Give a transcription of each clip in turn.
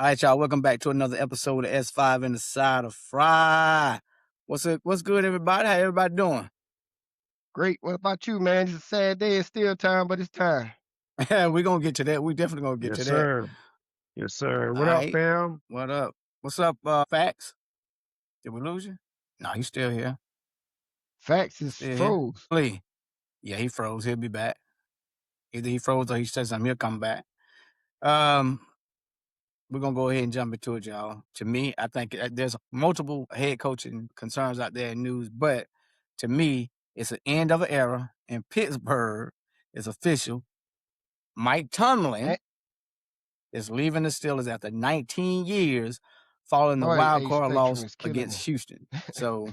All right, y'all. Welcome back to another episode of S5 in the Side of Fry. What's good, everybody? How everybody doing? Great. What about you, man? It's a sad day. It's still time, but it's time. We're gonna get to that. We definitely gonna get Yes, to that. sir. Yes, sir. All What up, right. fam? What up? What's up, Facts? Did we lose you? No, he's still here. Facts is Still here. froze. Lee. Yeah, he froze. He'll be back. Either he froze or he said something. He'll come back. We're gonna go ahead and jump into it, y'all. To me, I think there's multiple head coaching concerns out there in news, but to me, it's an end of an era. In Pittsburgh, it's official. Mike Tomlin Eh, is leaving the Steelers after 19 years, following the Boy, wild age card spectrum loss is killing me. against Houston. So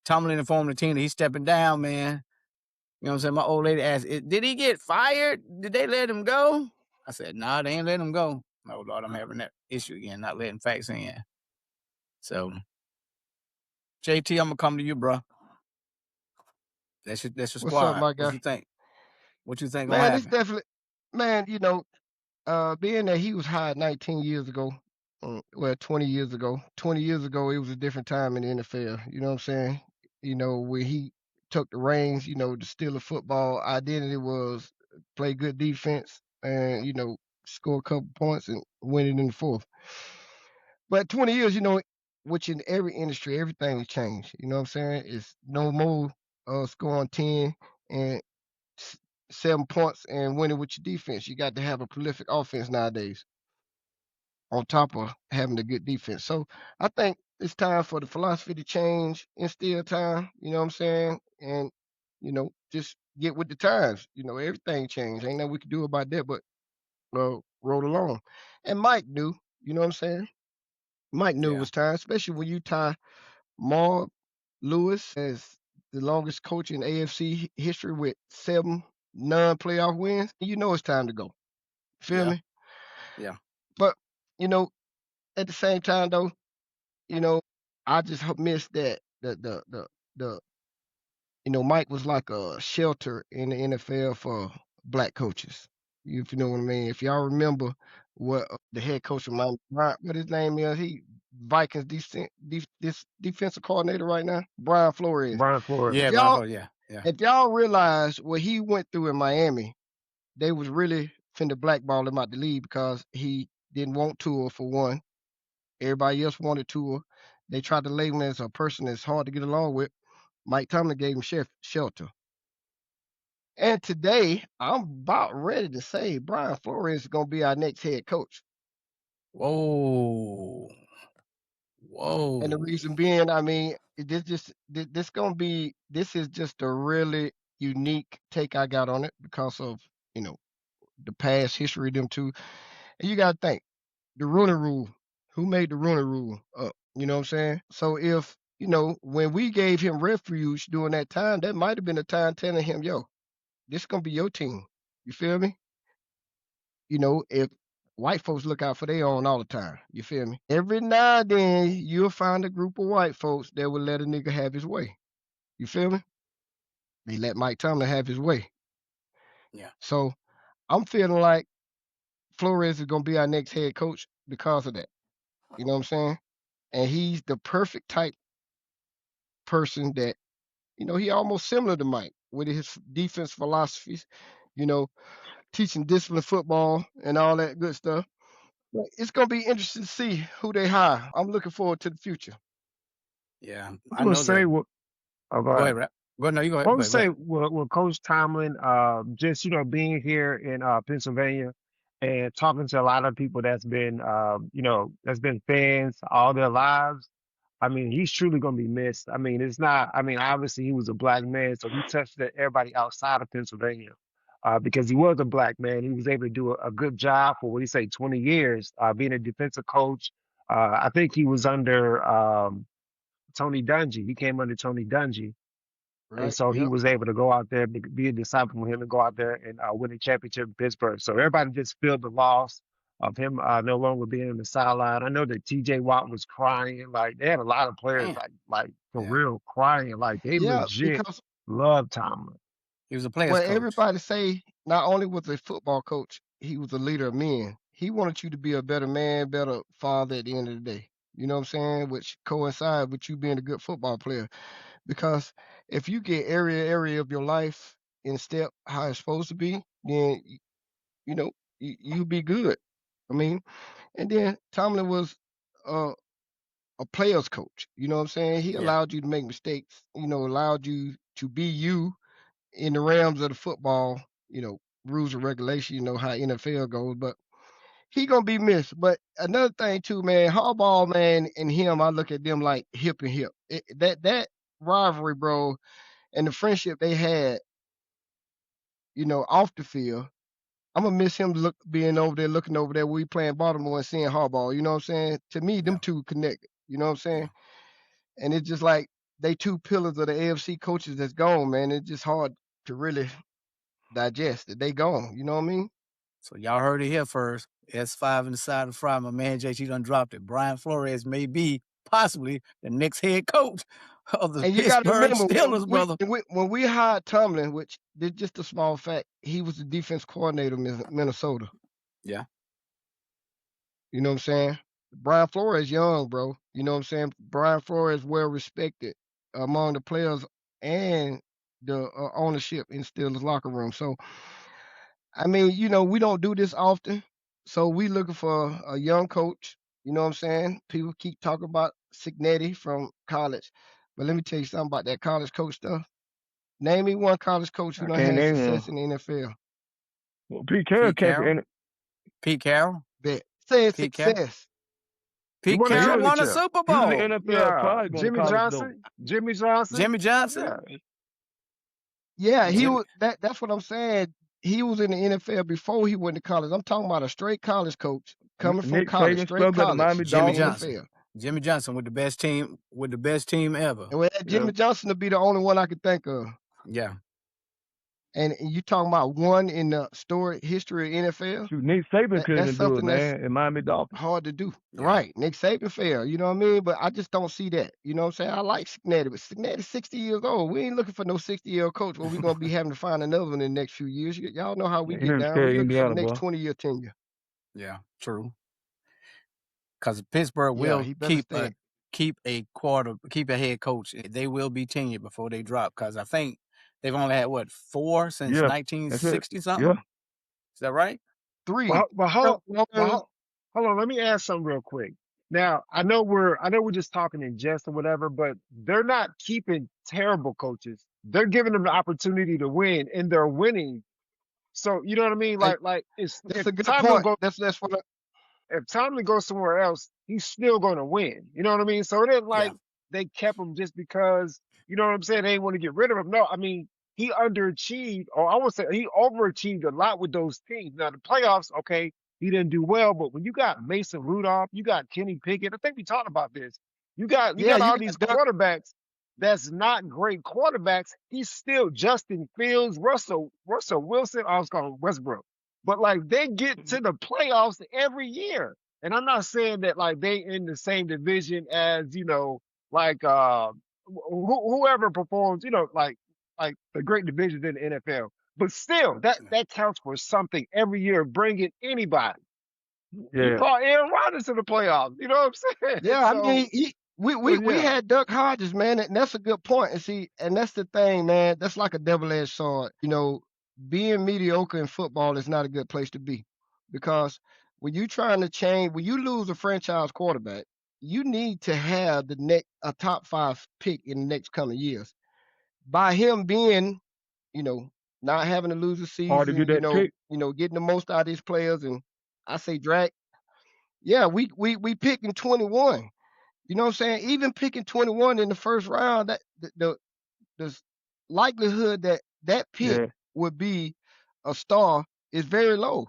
Tomlin informed the team that he's stepping down, man. You know what I'm saying? My old lady asked, did he get fired? Did they let him go? I said, nah, they ain't let him go. Oh, Lord, I'm having that issue again, not letting facts in. So, JT, I'm going to come to you, bro. That's your What's up, squad. my What guy? you think? What you think going to Man, it's happen? definitely, man, being that he was hired 19 years ago, 20 years ago. 20 years ago, it was a different time in the NFL. You know what I'm saying? When he took the reins, the Steeler football identity was play good defense and, score a couple points and win it in the fourth. But 20 years, which in every industry, everything has changed. You know what I'm saying? It's no more scoring 10 and 7 points and winning with your defense. You got to have a prolific offense nowadays on top of having a good defense. So I think it's time for the philosophy to change in still time. You know what I'm saying? And, just get with the times. Everything changed. Ain't nothing we can do about that but roll along. And Mike knew, you know what I'm saying? Mike knew it Yeah. was time, especially when you tie Marv Lewis as the longest coach in AFC history with 7 non-playoff wins. You know it's time to go. Feel Yeah. me? Yeah. But at the same time though, I just miss that the Mike was like a shelter in the NFL for black coaches. If you know what I mean. If y'all remember what the head coach of Miami, what his name is, he Vikings this defensive coordinator right now, Brian Flores. Brian Flores. Yeah, If Brian y'all Flores. Yeah. Yeah. if y'all realize what he went through in Miami, they was really finna blackball him out the league because he didn't want Tua for one. Everybody else wanted Tua. They tried to label him as a person that's hard to get along with. Mike Tomlin gave him shelter. And today, I'm about ready to say Brian Flores is going to be our next head coach. Whoa. Whoa. And the reason being, I mean, this is just a really unique take I got on it because of, the past history of them two. And you got to think, the Rooney Rule, who made the Rooney Rule up? You know what I'm saying? So if, when we gave him refuge during that time, that might have been a time telling him, yo, this is going to be your team. You feel me? If white folks look out for their own all the time. You feel me? Every now and then you'll find a group of white folks that will let a nigga have his way. You feel me? They let Mike Tomlin have his way. Yeah. So I'm feeling like Flores is gonna be our next head coach because of that. You know what I'm saying? And he's the perfect type person that, he almost similar to Mike with his defense philosophies, you know, teaching disciplined football and all that good stuff. But it's gonna be interesting to see who they hire. I'm looking forward to the future. Yeah. I I would know say that. what. Oh, go Go ahead. ahead, Rap. Go ahead. No, you go I ahead. would Go say ahead. with Coach Tomlin, just being here in Pennsylvania and talking to a lot of people that's been fans all their lives. I mean, he's truly going to be missed. I mean, it's not. I mean, obviously he was a black man, so he touched everybody outside of Pennsylvania. Because he was a black man, he was able to do a good job for what he say 20 years, being a defensive coach. I think he was under Tony Dungy. He came under Tony Dungy. And Right? so he Yep. was able to go out there, be a disciple with him, and go out there and win a championship in Pittsburgh. So everybody just felt the loss of him no longer being on the sideline. I know that T.J. Watt was crying. Like they had a lot of players, Damn. like for Yeah. real, crying. Like they Yeah, legit because love Tomlin. He was a player's well, coach. everybody say not only was a football coach, he was a leader of men. he wanted you to be a better man, better father at the end of the day. You know what I'm saying? Which coincide with you being a good football player. Because if you get area of your life in step how it's supposed to be, then you know you be good. I mean, and then Tomlin was uh, a player's coach. You know what I'm saying? He Yeah. allowed you to make mistakes. Allowed you to be you in the realms of the football. Rules and regulation. You know how NFL goes, but he gonna be missed. But another thing too, man, Harbaugh, man, and him, I look at them like hip and hip. That rivalry, bro, and the friendship they had, off the field. I'm gonna miss him being over there, looking over there, we playing Baltimore and seeing Harbaugh. You know what I'm saying? To me, them Yeah. two connected. You know what I'm Yeah. saying? And it's just like they two pillars of the AFC coaches that's gone, man. It's just hard to really digest that they gone. You know what I mean? So y'all heard it here first. S5 in the side of the fry. My man JT done dropped it. Brian Flores may be possibly the next head coach of the And you got to Pittsburgh remember Steelers, brother. when we hired Tomlin, which did just a small fact, he was the defense coordinator in Minnesota. Yeah. You know what I'm saying? Brian Flores young, bro. You know what I'm saying? Brian Flores well respected among the players and the ownership in Steelers locker room. So, I mean, we don't do this often. So we looking for a young coach. You know what I'm saying? People keep talking about Cignetti from college. But let me tell you something about that college coach stuff. Name me one college coach who I done can't had name him. success in the NFL. Well, Pete Carroll Pete kept Carroll. in. Pete Carroll. Bet. Say Pete Carroll. success. He Pete won a Carroll won a championship. Super He was Bowl. an NFL Yeah. product on Jimmy college though. Johnson. Jimmy Johnson. Jimmy Johnson. Yeah. Yeah, he Jimmy. was that's what I'm saying. He was in the NFL before he went to college. I'm talking about a straight college coach coming from Nick college, Saban straight scrubbed at the college Miami to Jimmy the Dolphins. Johnson. NFL. Jimmy Johnson with the best team ever. And with Yeah. Jimmy Johnson to be the only one I could think of. Yeah. And you talking about one in the storied history of NFL? Shoot, Nick Saban couldn't That's even do it, something that's man, in Miami Dolphins. hard to do. Yeah. Right. Nick Saban fair. You know what I mean? But I just don't see that. You know what I'm saying? I like Cignetti, but Cignetti's 60 years old. We ain't looking for no 60-year-old coach where we're going to be having to find another one in the next few years. Y'all know how we He get didn't down. scare We looking for the Indiana, next boy. 20-year tenure. Yeah. True. Because Pittsburgh Yeah, will he better stay. keep a head coach. They will be tenured before they drop. Because I think they've only had 4 since Yeah, that's it. 1960 something. Yeah. Is that right? 3. But hold One, hold on. Let me ask something real quick. Now I know we're just talking in jest or whatever, but they're not keeping terrible coaches. They're giving them the opportunity to win, and they're winning. So you know what I mean? and Like it's that's if a good Tomlin point. goes That's what if Tomlin goes somewhere else, he's still going to win. You know what I mean? So it ain't Yeah. like they kept him just because, you know what I'm saying, they didn't want to get rid of him. No, I mean, he underachieved, or I would say he overachieved a lot with those teams. Now, the playoffs, okay, he didn't do well, but when you got Mason Rudolph, you got Kenny Pickett, I think we talked about this. You got yeah, you all got these Doug. quarterbacks that's not great quarterbacks. He's still Justin Fields, Russell Wilson, I was calling Westbrook. But like they get to the playoffs every year. And I'm not saying that like they in the same division as, like whoever performs, like the great divisions in the NFL. But still, that counts for something every year, bringing anybody. You Yeah. brought Aaron Rodgers to the playoffs. You know what I'm saying? Yeah, I So, mean, we yeah. had Duck Hodges, man, and that's a good point. And see, and that's the thing, man. That's like a double-edged sword. Being mediocre in football is not a good place to be, because when you trying to change, when you lose a franchise quarterback, you need to have a top 5 pick in the next coming years. By him being, not having to lose a Hard to season, get that pick. getting the most out of these players, and I say drag. Yeah, we picked in 21. You know what I'm saying? Even picking 21 in the first round, that the likelihood that pick Yeah. would be a star is very low.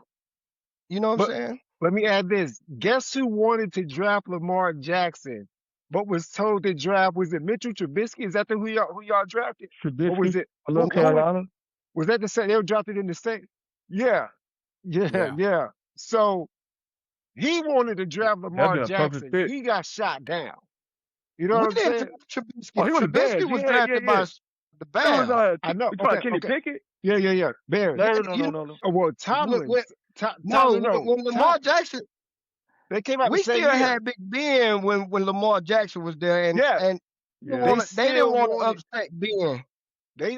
You know what I'm But saying? let me add this. Guess who wanted to draft Lamar Jackson, but was told to draft, was it Mitchell Trubisky? Is that who y'all drafted? Or was Trubisky, it, Hello, who Carolina. was that the same? They were drafted in the state? Yeah. Yeah. Yeah. So he wanted to draft That'd Lamar be a perfect Jackson. fit. He got shot down. You know We what I'm didn't saying? draft Trubisky. Oh, he was the Bears. Trubisky was Yeah, drafted by the It was Bears. I know. you talking Okay. Kenny Okay. Pickett? Yeah. Bears. No. You Well, When, Tomlin, No, Tomlin, no. when Lamar Jackson, They came out the we same still year. had Big Ben when Lamar Jackson was there, and Yeah. Yeah. they didn't want to wanted upset Ben.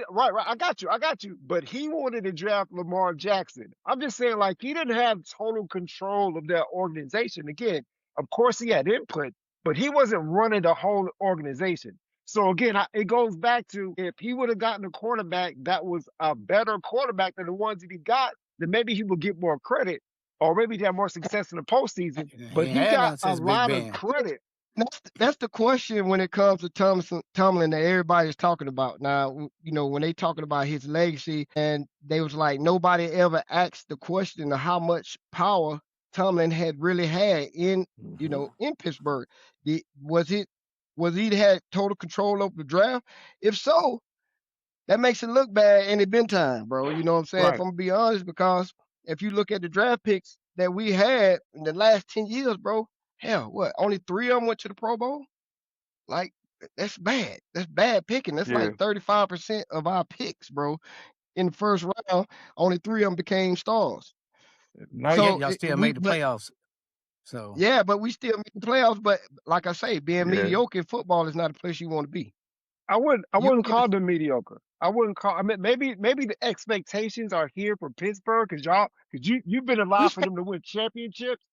right. I got you. But he wanted to draft Lamar Jackson. I'm just saying, like, he didn't have total control of that organization. Again, of course he had input, but he wasn't running the whole organization. So again, it goes back to if he would have gotten a quarterback that was a better quarterback than the ones that he got, then maybe he would get more credit, or maybe he'd have more success in the postseason. He But ain't he had got none a since Big lot of Ben. credit. That's the question when it comes to Tomlin that everybody's talking about now. When they talking about his legacy, and they was like nobody ever asked the question of how much power Tomlin had really had in in Pittsburgh. Was he had total control over the draft? If so, that makes it look bad and it been time, bro. You know what I'm saying? If Right. I'm gonna be honest, because if you look at the draft picks that we had in the last 10 years, bro, hell, what? Only 3 of them went to the Pro Bowl? Like, that's bad. That's bad picking. That's Yeah. like 35% of our picks, bro. In the first round, only 3 of them became stars. Like, Yeah, So y'all still made the playoffs. So yeah, but we still make the playoffs. But like I say, being Yeah. mediocre in football is not a place you want to be. I wouldn't You call them mediocre. I mean, maybe the expectations are here for Pittsburgh because you've been alive for them to win championships.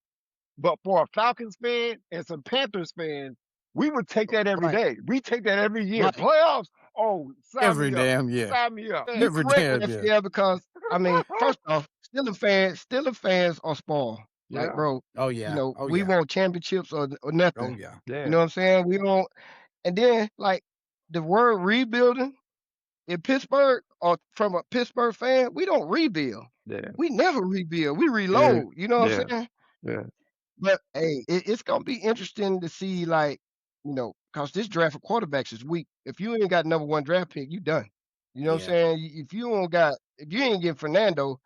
But for a Falcons fan and some Panthers fans, we would take that every right, day. We take that every year. right. Playoffs. Oh, sign every me up. damn year. Sign me up. You Every correct damn with year. FPL because I mean, first off, Steelers fans are spoiled. Yeah. Like, bro, Oh yeah. Oh we yeah. want championships or Oh nothing. yeah. Yeah. You know what I'm saying? We don't. And then like the word rebuilding in Pittsburgh or from a Pittsburgh fan, we don't rebuild. Yeah. We never rebuild. We reload. You know what Yeah. I'm saying? Yeah. But hey, it's gonna be interesting to see, like, because this draft for quarterbacks is weak. If you ain't got number 1 draft pick, you done. You know what I'm Yeah. saying? If you ain't get Fernando,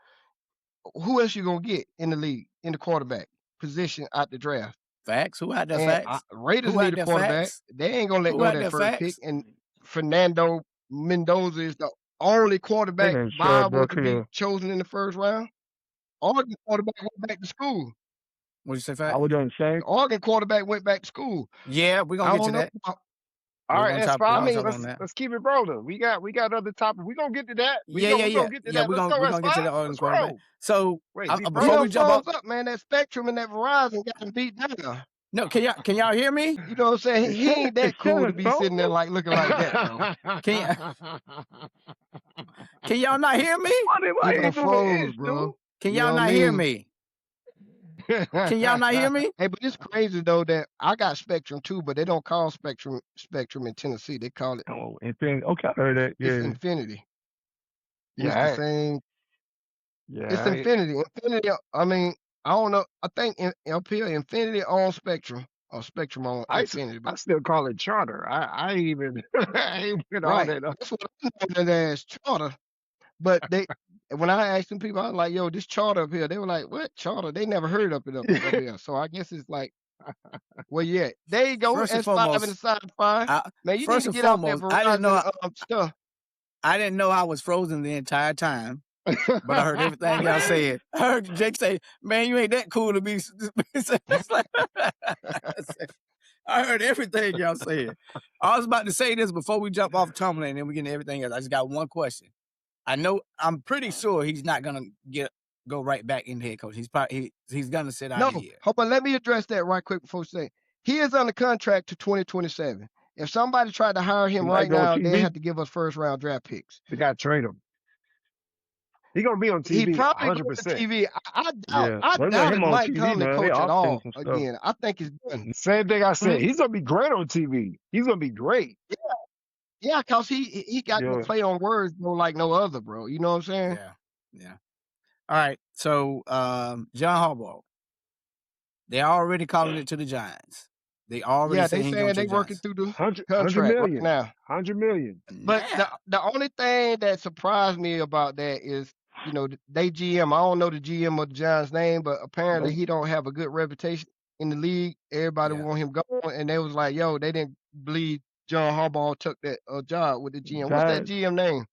who else you gonna get in the league in the quarterback position out the draft? Facts. Who had the And facts? Raiders Who need had a the quarterback. facts? They ain't gonna let Who go of had that the first pick. facts? And Fernando Mendoza is the only quarterback and viable to be Sherbrooke, chosen in the first round. Oregon quarterback went back to school. What'd you say, I Fat? was gonna say, The Oregon quarterback went back to school. Yeah, we're gonna I get to don't know. that. about- All We're right, gonna that's chop. We're fine. gonna mean, chop Let's on that. let's keep it rolling. We got other topics. We're gonna get to that. Yeah. We're gonna get to that. We're Let's gonna go. we're That's gonna get to the fine. Oregon Let's quarterback. roll. So Wait, is he Bring before we them jump off, phones up, man. That Spectrum and that Verizon got him beat down. no, can y'all hear me? You know what I'm saying? He ain't that cool to be sitting there like looking like that, bro. Can y'all not hear me? why He you done doing froze, this, bro. Can You y'all know what not I hear mean? me? Can y'all not hear me? Hey, but it's crazy though that I got Spectrum too, but they don't call Spectrum in Tennessee. They call it Oh, Infinity. Okay, I heard that. it's Yeah. Infinity. And it's Yeah, the same. It's yeah. Infinity. Infinity. I mean, I don't know. I think LP Infinity on Spectrum or Spectrum on Infinity. I But still call it charter. I ain't even I ain't been all right, that up. that's what I know that as charter. But when I asked some people, I was like, "Yo, this charter up here." They were like, "What charter?" They never heard of it up here. So I guess it's like, where you at? There you go. First and S5 and the foremost, side 5. Man, you need first to and get off that foremost, I didn't know Verizon stuff. I didn't know I was frozen the entire time. But I heard everything y'all said. I heard Jake say, "Man, you ain't that cool to be." It's like, I heard everything y'all said. I was about to say this before we jump off Tomlin, and then we get into everything else. I just got one question. I'm pretty sure he's not gonna go right back in head coach. He's gonna sit out a No, year. hold on. Let me address that right quick before saying he is under contract to 2027. If somebody tried to hire him He might right go on now, they TV. have to give us first round draft picks. They got to trade him. He gonna be on He TV, probably go to 100%. TV. I Yeah. Well, doubt if him on Mike TV, Tomlin man. They coach at off all season stuff. again. I think it's done. Same thing I said. Hmm? He's gonna be great on TV. He's gonna be great. Yeah, cause he got no Yeah. play on words, no like no other, bro. You know what I'm saying? Yeah. All right. So John Harbaugh, they're already calling it to the Giants. They already Yeah, say they he's saying going to they the working Giants. through the 100 contract right million. now. 100 million. But Now, the only thing that surprised me about that is, they GM. I don't know the GM of the Giants' name, but apparently he don't have a good reputation in the league. Everybody Yeah. want him gone, and they was like, "Yo, they didn't believe John Harbaugh took that job with the GM." What's that GM name?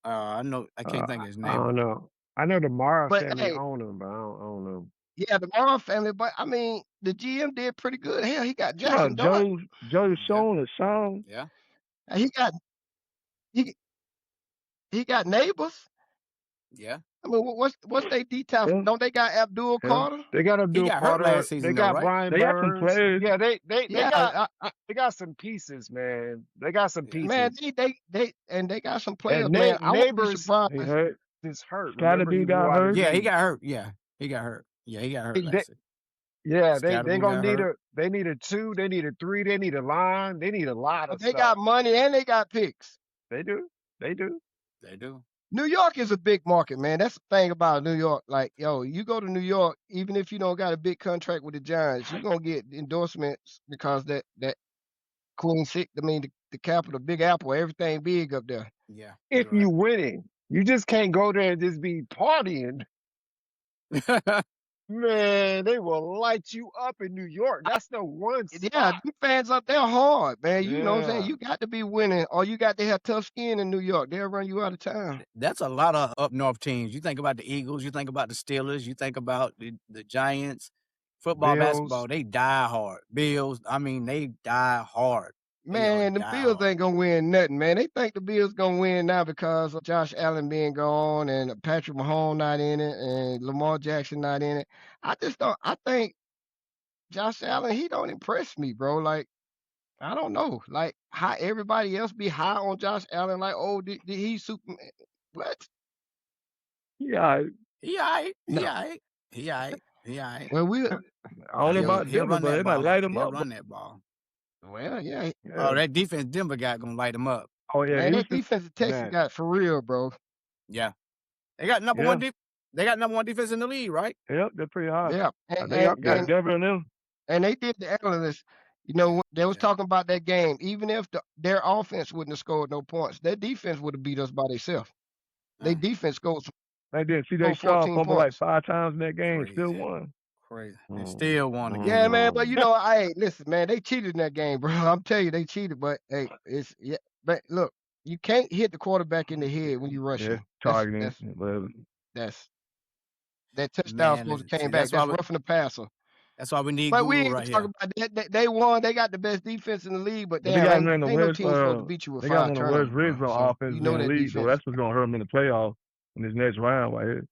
I know. I can't think of his I name. don't know. I know the Mara But family hey, own them, but I don't know. yeah, the Morant family. But I mean, the GM did pretty good. Hell, he got Talking about Jackson Dart. Joe Yeah, Sean or Sean. yeah, And he he got neighbors. yeah. I mean, what's they detail? Yeah, Don't they got Abdul yeah. Carter? They got He Abdul got hurt Carter. last They season though, got right? Brian they got some Burns. players. Yeah, they Yeah, got some pieces, man. They got some Yeah, man, pieces. they got some players, And man. I won't be neighbors He surprised. hurt. is hurt. Remember, he Scotty blew got out his hurt. yeah. He knee. got hurt. Yeah, he got hurt. Yeah, he got hurt They, last season. yeah, they Scatterboo gonna got need hurt. they need a 2, they need a 3, they need a line, they need a lot But of they stuff. got money and they got picks. They do. They do. They do. New York is a big market, man. That's the thing about New York. Like, yo, you go to New York, even if you don't got a big contract with the Giants, you're gonna get endorsements because that Queen Six, I mean the capital, Big Apple, everything big up there. Yeah, If you're you winning, you just can't go there and just be partying. right. Man, they will light you up in New York. That's the one Yeah, spot. them fans up there hard, man. You know what I'm saying? Yeah. You got to be winning, or you got to have tough skin in New York. They'll run you out of town. That's a lot of up north teams. You think about the Eagles, you think about the Steelers, you think about the Giants. Football, basketball, Bills. they die hard. Bills, I mean, they die hard. They are Man, the die Bills hard. ain't gonna win nothing, man. They think the Bills gonna win now because of Josh Allen being gone and Patrick Mahomes not in it and Lamar Jackson not in it. I just don't. I think Josh Allen, he don't impress me, bro. Like, I don't know, like how everybody else be high on Josh Allen, like, oh, did he Superman? What? Yeah, He all right. He No. all right. He all right. He all right. Well, we I don't know about He'll Denver, run but they that might ball. light him He'll up. run that ball. well, yeah, Oh, Yeah. that defense Denver got gonna light him up. Oh yeah, man, that Houston. defensive Texas Man, got for real, bro. Yeah. They got number yeah, one they got number one defense in the league, right? yep, they're pretty high. Yeah, They got Yeah. Denver and them. and they did the analysts. You know, when they was Yeah. talking about that game. Even if their offense wouldn't have scored no points, their defense would have beat us by themselves. Their Uh, defense scores They did. See, scored they saw 14 fumble like points. 5 times in that game, still crazy. won. Crazy. They still won again. Yeah, man, but you know, listen, man, they cheated in that game, bro. I'm telling you, they cheated. But hey, it's yeah. But look, you can't hit the quarterback in the head when you rushing. Yeah, targeting, whatever. That's that touchdown Man, supposed to see, came back. that's why That's roughing the passer. that's why we need But we Guru ain't right talking here. about that. They won. They got the best defense in the league, but But they damn, got ain't one of the no worst. team supposed to beat you with They got 5 one of the worst turnovers, red bro. zone So offenses you know in the that league, so defense. that's what's gonna hurt them in the playoffs in this next round right here.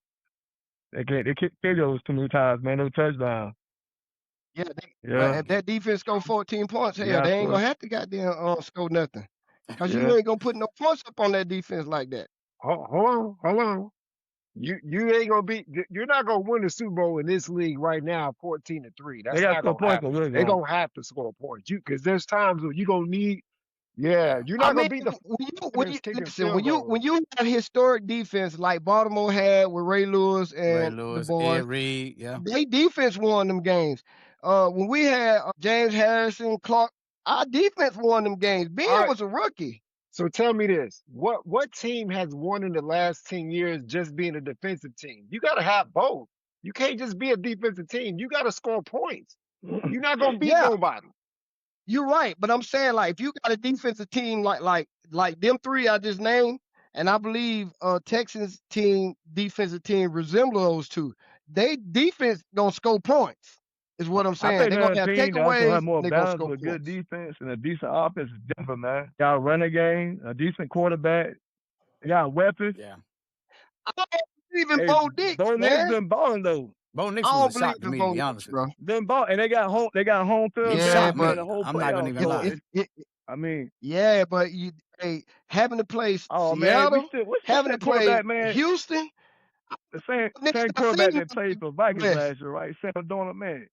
They kick field goals too many times, man. No touchdown. Yeah, Yeah. but if that defense score 14 points, hell, Yeah, they ain't so- gonna have to goddamn score nothing. Cause Yeah. you ain't gonna put no points up on that defense like that. Hold on. You ain't gonna be. You're not gonna win the Super Bowl in this league right now, 14-3. That's They got not score gonna points, happen. but really They don't. gonna have to score points. Because there's times where you gonna need. Yeah, you're I not mean, gonna beat the when you kicking listen, field when goals. you have historic defense like Baltimore had with Ray Lewis Ray and the Lewis, boys, Ed Reed, yeah. they defense won them games. When we had James Harrison, Clark, our defense won them games. Ben All right. was a rookie. So tell me this: what team has won in the last 10 years just being a defensive team? You got to have both. You can't just be a defensive team. You got to score points. You're not gonna beat Yeah. nobody. You're right, but I'm saying like if you got a defensive team like them three I just named, and I believe Texans team defensive team resemble those two. They defense gonna score points, is what I'm I saying. think They're gonna that have team that also have takeaways. more They're gonna balance score with good points. defense and a decent offense is Denver, man. Got a running game, a decent quarterback. They got weapons. Yeah. I don't believe in Hey, Bo Nix, Bo Nix man. been balling though. Bo Nix I was don't a believe shock to in me, Bo to be Nix, honest with bro. Been ball, and they got home field He Yeah, advantage, shocked man. but The whole I'm not gonna playoffs. even So lie. I mean, yeah, but you having to play oh man, we Seattle, what's having to that play quarterback, man? Houston. The same Nix, I quarterback seen that played for him Vikings West. last year, right? Sam Darnold, man.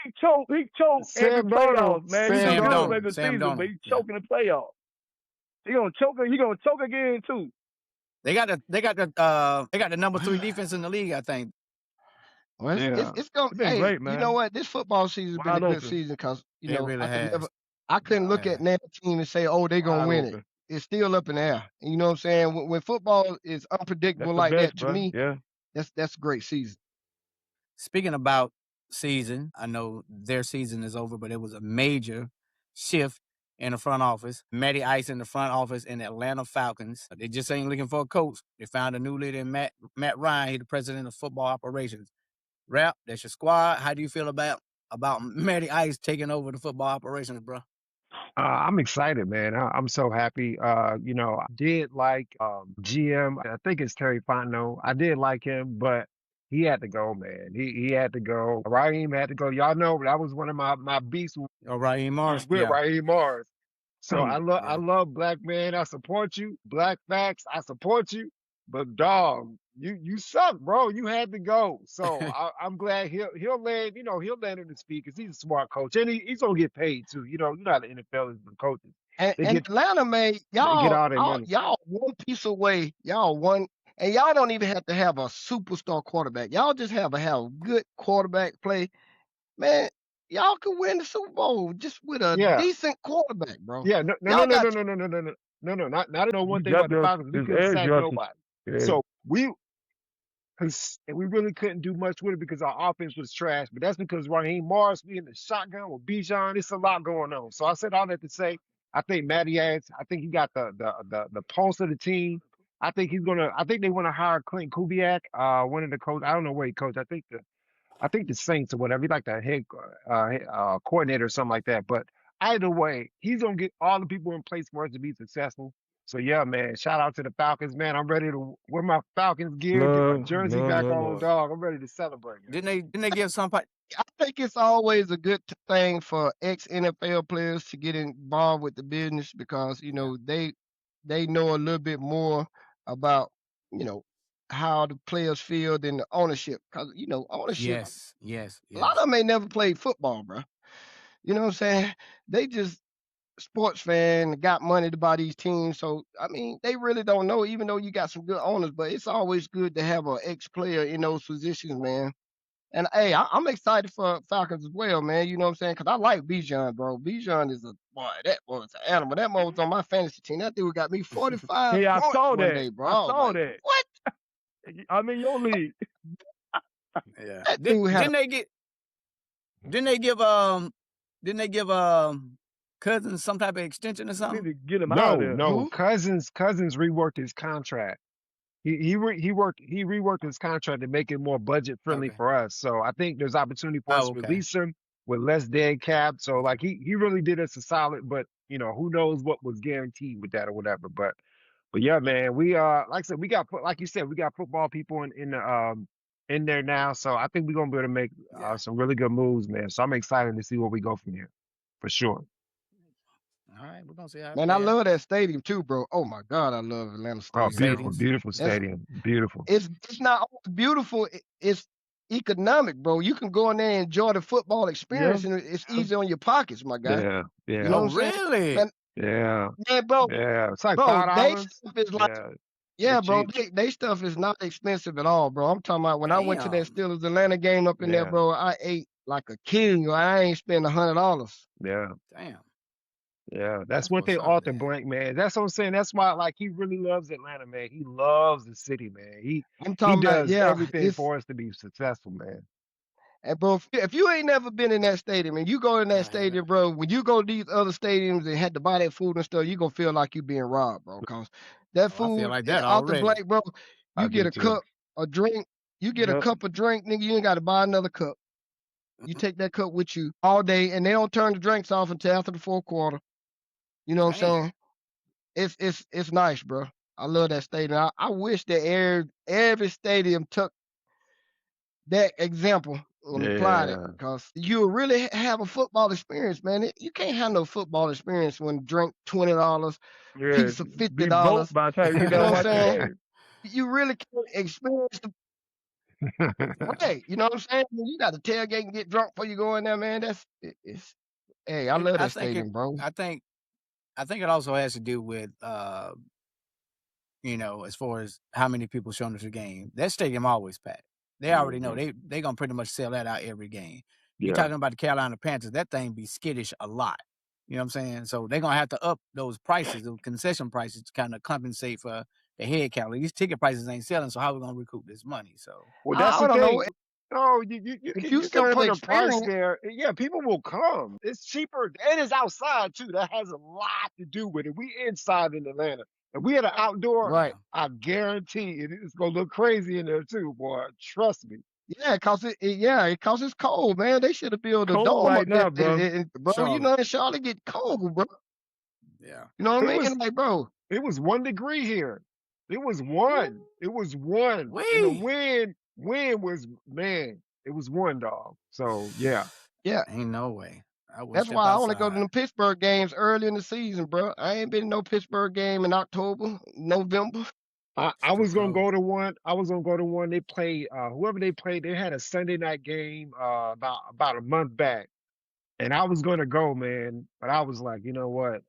He choked every Sam playoff, Darnold. man. He Sam do good Darnold. regular Sam season, but Darnold, he yeah. choking the playoff. He gonna choke again too. They got the number 3 defense in the league, I think. Well, it's going. It's been Hey, great, man. you know what? This football season's been a Wide good open. season because It really has. I couldn't look at that team and say, "Oh, they gonna Wide win open. it." It's still up in the air. You know what I'm saying? When football is That's unpredictable the like best, that, to bro. me, Yeah. that's a great season. Speaking about season, I know their season is over, but it was a major shift in the front office, Matty Ice in the front office in the Atlanta Falcons. They just ain't looking for a coach. They found a new leader in Matt Ryan. He's the president of football operations. Rap, that's your squad. How do you feel about Matty Ice taking over the football operations, bro? I'm excited, man. I'm so happy. I did like GM. I think it's Terry Fontenot. I did like him, but he had to go, man. He had to go. Raheem had to go. Y'all know that was one of my beasts Oh, Raheem Morris. with Yeah. Raheem Morris. So I Yeah. love Black man. I support you. Black facts. I support you. But dog, you suck, bro. You had to go. So I'm glad he'll land. He'll land in the speed because he's a smart coach and he's gonna get paid too. You know how the NFL is the coaches. And They get Atlanta, man, they get all their money. y'all one piece away. Y'all one, and y'all don't even have to have a superstar quarterback. Y'all just have good quarterback play, man. Y'all can win the Super Bowl just with a Yeah. decent quarterback, bro. Yeah, no, Y'all got not know one You thing got about the them. Falcons. We His couldn't edge sack rushers. nobody. Yeah. So we really couldn't do much with it because our offense was trash. But that's because Raheem Morris, we in the shotgun with Bijan. It's a lot going on. So I said all that to say, I think Matty Ice, I think he got the pulse of the team. I think they want to hire Clint Kubiak, one of the coach. I don't know where he coached. I think the Saints or whatever. He like the head coordinator or something like that. But either way, he's gonna get all the people in place for us to be successful. So yeah, man. Shout out to the Falcons, man. I'm ready to wear my Falcons gear, get my jersey back on, dog. I'm ready to celebrate. Didn't they give somebody? I think it's always a good thing for ex-NFL players to get involved with the business because they know a little bit more about how the players feel than the ownership. Because ownership, Yes. a lot of them ain't never played football, bro. You know what I'm saying? They just sports fan, got money to buy these teams. So I mean, they really don't know. Even though you got some good owners, but it's always good to have an ex-player in those positions, man. And hey, I'm excited for Falcons as well, man. You know what I'm saying? Because I like Bijan, bro. Bijan is a boy. That boy's an animal. That boy was on my fantasy team. That dude got me 45 Hey, I points saw one that. day, bro. I was saw like, that. what? I'm in your league. Yeah. That dude had Didn't they give Cousins some type of extension or Need something? to get him out of there. No. Who? Cousins reworked his contract. He reworked his contract to make it more budget friendly Okay. for us. So I think there's opportunity for us to Okay. release him with less dead cap. So like he really did us a solid, but who knows what was guaranteed with that or whatever. But yeah, man, we like I said, we got like you said, we got football people in there now. So I think we're gonna be able to make some really good moves, man. So I'm excited to see where we go from here, for sure. All right, we're gonna see how it Man, I pans. love that stadium too, bro. Oh my God, I love Atlanta Oh, Stadium. beautiful Stadiums. stadium, beautiful. It's not only beautiful, it's economic, bro. You can go in there and enjoy the football experience, and it's easy on your pockets, my guy. Yeah, You know yeah, Oh, what I'm saying? really? Man, yeah, bro, yeah. It's like bro, they $5. stuff is like, Yeah, yeah, it's bro, cheap. they stuff is not expensive at all, bro. I'm talking about when I went to that Damn. Steelers Atlanta game up in there, Yeah, bro. I ate like a king. I ain't spend $100. yeah, Damn. yeah. That's That's what they what's up, Arthur man. Blank, man. That's what I'm saying. That's why, like, he really loves Atlanta, man. He loves the city, man. He I'm talking about, does yeah, everything it's for us to be successful, man. and bro, if you ain't never been in that stadium and you go in I that haven't. stadium, bro, when you go to these other stadiums and had to buy that food and stuff, you gonna feel like you being robbed, bro. Cause that Oh, I feel food like that out the already. blank, bro, I you do get a too. cup, a drink, you get a Yep. cup of drink, nigga, you ain't gotta buy another cup. You take that cup with you all day, and they don't turn the drinks off until after the fourth quarter. You know what I'm Damn. saying? It's nice, bro. I love that stadium. I wish that every stadium took that example and applied it, Yeah, because you really have a football experience, man. You can't have no football experience when drink $20, Yeah. pizza Be broke $50. by the time you get You know done what I'm watching the saying? game. You really can't experience the right. You know what I'm saying? You got to tailgate and get drunk before you go in there, man. It's hey, I love I that think stadium, bro. I think it also has to do with as far as how many people showing up to the game. That stadium always packed. They already know they gonna pretty much sell that out every game. You're yeah. talking about the Carolina Panthers, that thing be skittish a lot. You know what I'm saying? So they're gonna have to up those prices, those concession prices, to kind of compensate for the head count. These ticket prices ain't selling, so how we gonna recoup this money? So Well, that's I the don't know. thing. No, If you you can got the put a price experience, there. Yeah, people will come. It's cheaper and it's outside too. That has a lot to do with it. We inside in Atlanta. If we had an outdoor, Yeah. right? I guarantee it's gonna look crazy in there too, boy. Trust me. Yeah, cause it's cold, man. They should have built a Cold dome right up there, now, bro. bro. You Charlotte. know, in Charlotte get cold, bro. Yeah. You know what It I was mean? Like, bro, it was 1 degree here. It was one. It was one. And the We wind was man. It was one dog. So yeah. yeah. ain't no way. I wouldn't That's step why I only go to outside. the Pittsburgh games early in the season, bro. I ain't been to no Pittsburgh game in October, November. It's I too was gonna cold. go to one. I was gonna go to one. They played whoever they played. They had a Sunday night game about a month back, and I was gonna go, man. But I was like, you know what?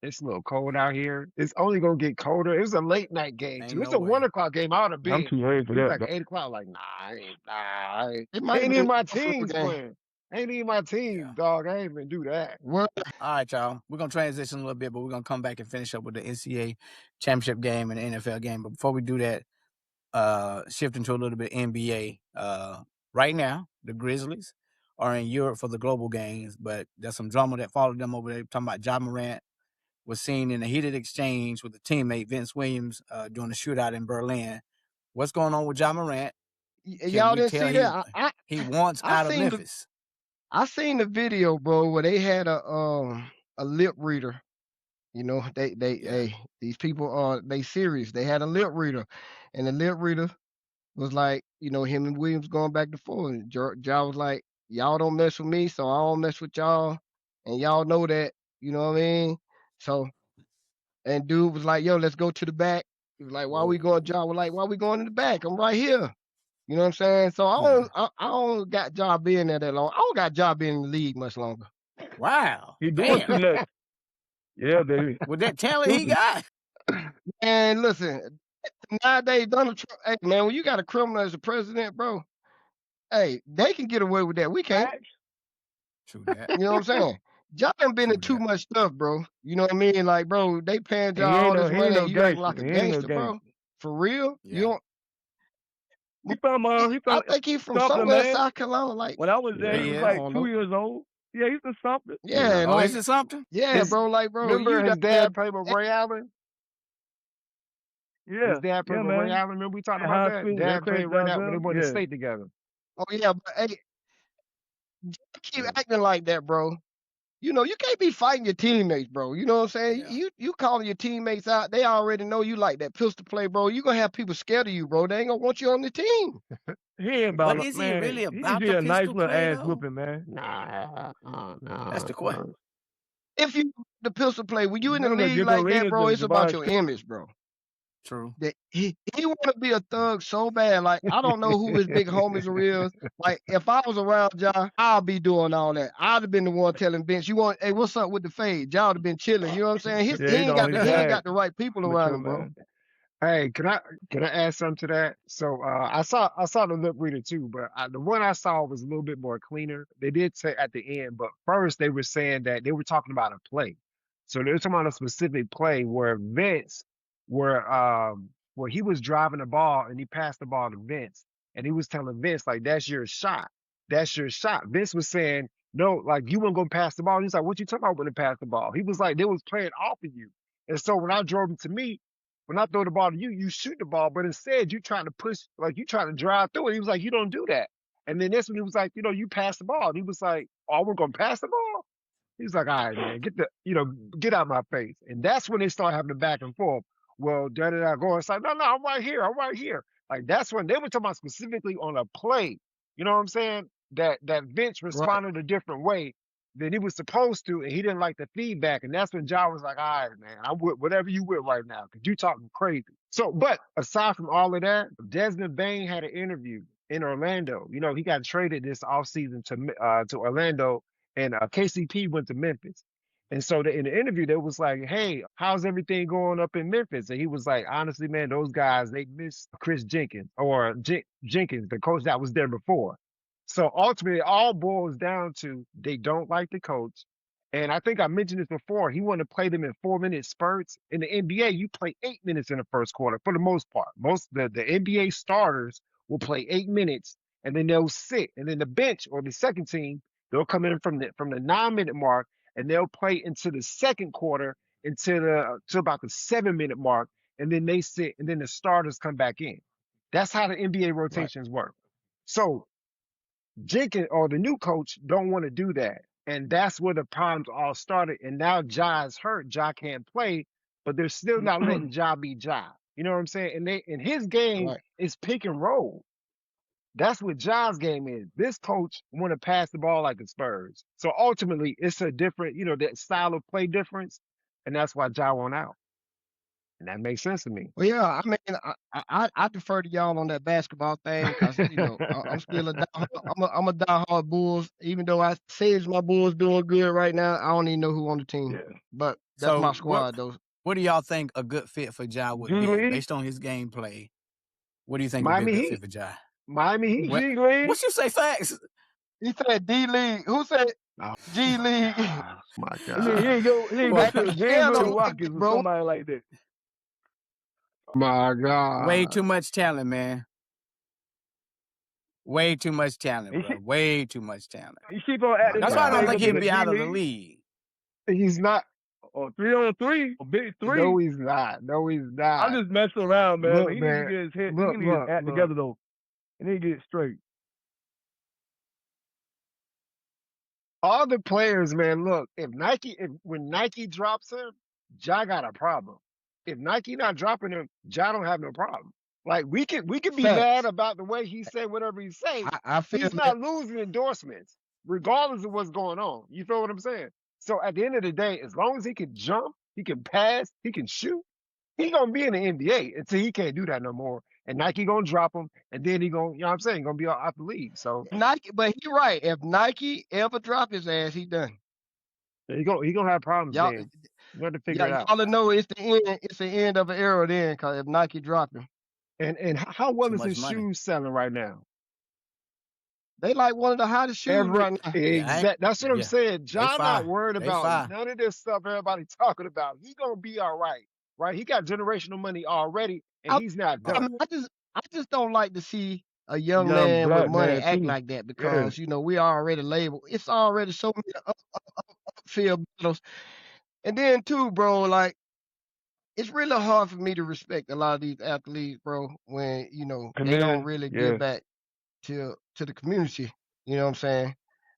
It's a little cold out here. It's only gonna get colder. It was a late night game Ain't too. It's no a one way. o'clock game. I would have I'm been. too late for It was that, like dog. 8 o'clock. Like, nah, It might ain't be even my a football team's game. playing. Ain't even my team, Yeah. dog. I ain't even do that. Well, All right, y'all. We're gonna transition a little bit, but we're gonna come back and finish up with the NCAA championship game and the NFL game. But before we do that, shifting to a little bit NBA. Right now, the Grizzlies are in Europe for the global games, but there's some drama that followed them over there. Talking about Ja Morant was seen in a heated exchange with a teammate, Vince Williams, during the shootout in Berlin. What's going on with Ja Morant? Can y'all we didn't tell see that? he wants I out of seen the Memphis? I seen the video, bro, where they had a lip reader. You know, they Yeah. hey, these people are they serious. They had a lip reader, and the lip reader was like, him and Williams going back and forth. And Ja was like, y'all don't mess with me, so I don't mess with y'all, and y'all know that. You know what I mean? So, and dude was like, yo, let's go to the back. He was like, why we Whoa. going? Ja was like, why we going in the back? I'm right here. You know what I'm saying? So Yeah. I don't got Ja being there that long. I don't got Ja being in the league much longer. Wow. He doing too Damn. much. Yeah, baby. With that talent he got. And listen, nowadays Donald Trump, hey man, when you got a criminal as a president, bro, hey, they can get away with that. We can't. Facts. True that. You know what I'm saying? Ja done been True in too that. much stuff, bro. You know what I mean? Like, bro, they paying And Ja all this he ain't money no and you acting gangster. like a He ain't no gangster, bro. gangster. For real? You Yeah. don't He from he, he I from think he from something, somewhere in man. South Carolina, like When I was there, He he was is. I like don't 2 know. years old. Yeah, he's a something. Yeah, Oh, is like it something? yeah, His bro, like bro, remember you his done had dad played with Ray Allen? His Yeah, dad played yeah, with Ray man. Allen. Remember we talked At about high that? school, they Dad played played Ray Allen when they downtown. went to Yeah. state together. oh yeah, but hey, keep Yeah. acting like that, bro. You can't be fighting your teammates, bro. You know what I'm saying? Yeah. You calling your teammates out, they already know you like that pistol play, bro. You gonna have people scared of you, bro. They ain't gonna want you on the team. He ain't But about is he man. really He just about need the a nice pistol little play ass though? whooping, man. Nah, That's the question. If you the pistol play, when you in the Them the league different like that, arenas bro, and it's about Javon your image, bro. True. That he want to be a thug so bad. Like I don't know who his big homies are is. Like if I was around Ja, I'll be doing all that. I'd have been the one telling Vince, "You want? Hey, what's up with the fade?" Ja would have been chilling. You know what I'm saying? Yeah, he's on his He ain't ass. got the right people around Mature him, bro. man. Hey, can I add something to that? So I saw the lip reader too, but the one I saw was a little bit more cleaner. They did say at the end, but first they were saying that they were talking about a play. So they were talking about a specific play where Vince, where he was driving the ball and he passed the ball to Vince, and he was telling Vince like, "That's your shot. That's your shot." Vince was saying, "No, like you weren't gonna pass the ball." He's like, "What you talking about when to pass the ball?" He was like, "They was playing off of you." And so when I drove him to me. When I throw the ball to you, you shoot the ball, but instead you trying to push, like you trying to drive through it. He was like, you don't do that. And then this one, he was like, you pass the ball. And he was like, oh, we're gonna pass the ball. He's like, all right, man, get out my face. And that's when they start having the back and forth. Well, da da da, go. It's like, no, I'm right here. I'm right here. Like that's when they were talking about specifically on a play. You know what I'm saying? That Vince Right. responded a different way than he was supposed to, and he didn't like the feedback. And that's when John was like, all right, man, I'm with whatever you with right now, because you talking crazy. So, but aside from all of that, Desmond Bain had an interview in Orlando. You know, he got traded this offseason to Orlando, and KCP went to Memphis. And so in the interview, they was like, hey, how's everything going up in Memphis? And he was like, honestly, man, those guys, they miss Chris Jenkins or Jenkins, the coach that was there before. So ultimately, it all boils down to they don't like the coach. And I think I mentioned this before. He wanted to play them in 4-minute spurts. In the NBA, you play 8 minutes in the first quarter for the most part. The NBA starters will play 8 minutes. and then they'll sit, and then the bench or the second team, they'll come in from the 9 minute mark, and they'll play into the second quarter to about the 7 minute mark, and then they sit, and then the starters come back in. That's how the NBA Right. rotations work. So Jenkins or the new coach don't want to do that. And that's where the problems all started. And now Ja is hurt. Ja can't play, but they're still not letting Ja be Ja. You know what I'm saying? And his game Right. is pick and roll. That's what Ja's game is. This coach want to pass the ball like the Spurs. So ultimately, it's a different, that style of play difference, and that's why Ja went out. And that makes sense to me. Well, yeah, I mean, I defer to y'all on that basketball thing because I'm still I'm a diehard Bulls. Even though I say my Bulls doing good right now, I don't even know who on the team. Yeah. But that's So my squad, though. what do y'all think a good fit for Ja would G be League? based on his gameplay? What do you think would be Miami a good Heat. fit for Ja? Miami Heat. What? G League? What you say? Facts. He said D League. Who said Oh, G League? my I God. mean, he ain't go Man, to the yeah, Denver don't or like Rockets it, or bro. somebody like that. My Way God. too much talent, man. Way too much talent, He bro. keep, Way too much talent. he keep on My acting That's like why I he don't can't God. go think to he'd the be G out of the League league. He's not. or 3-on-3 or big No, three. he's not. No, he's I'm not. just messing around, man. But Look, he need to man. get his head. He Look, need to get his look, act look. together though. He need to get it straight. All the players, man, look, when Nike drops him, Ja got a problem. If Nike not dropping him, Ja don't have no problem. Like we could be mad Facts. about the way he said whatever he say. I feel He's that. not losing endorsements, regardless of what's going on. You feel what I'm saying? So at the end of the day, as long as he can jump, he can pass, he can shoot, he gonna be in the NBA until he can't do that no more. And Nike gonna drop him, and then he gonna, what I'm saying, gonna be out the league. So Nike, but he right. If Nike ever drop his ass, he done. he gonna have problems Y'all, then. You have to figure it out. y'all know it's the end. It's the end of an era then, cause if Nike drop him, And how well Too is much his money. shoes selling right now? they like one of the hottest shoes right now. Yeah, That's what I'm yeah. saying. They John not fire. worried They about fire. none of this stuff everybody talking about. He gonna be all right, right? He got generational money already, and I, he's not I done. mean, I just don't like to see a young Young man with black money man act too. like that Yeah. because we already labeled. It's already so many upfield battles, and then too, bro, like it's really hard for me to respect a lot of these athletes, bro, when they don't Community. really give Yeah. back to the community. You know what I'm saying?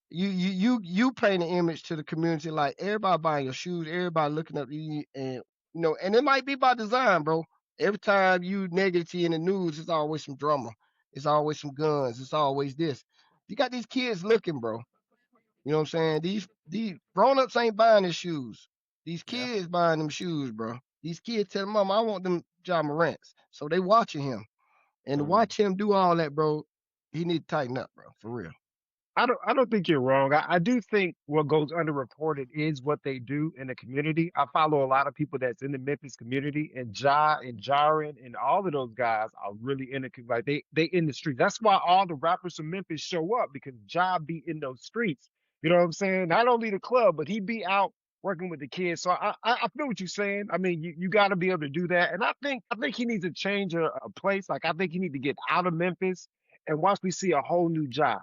You paint an image to the community like everybody buying your shoes, everybody looking up to you, and and it might be by design, bro. Every time you negative in the news, it's always some drama. It's always some guns. It's always this. You got these kids looking, bro. You know what I'm saying? These grown ups ain't buying his shoes. These Yeah. kids buying them shoes, bro. These kids tell mama, I want them John Morants. So they watching him. And to watch him do all that, bro, he need to tighten up, bro. For real. I don't think you're wrong. I do think what goes underreported is what they do in the community. I follow a lot of people that's in the Memphis community, and Ja and Jaren and all of those guys are really in the like they in the streets. That's why all the rappers from Memphis show up because Ja be in those streets. You know what I'm saying? Not only the club, but he be out working with the kids. So I feel what you're saying. I mean, you got to be able to do that, and I think he needs to change a place. Like I think he need to get out of Memphis and watch we see a whole new Ja.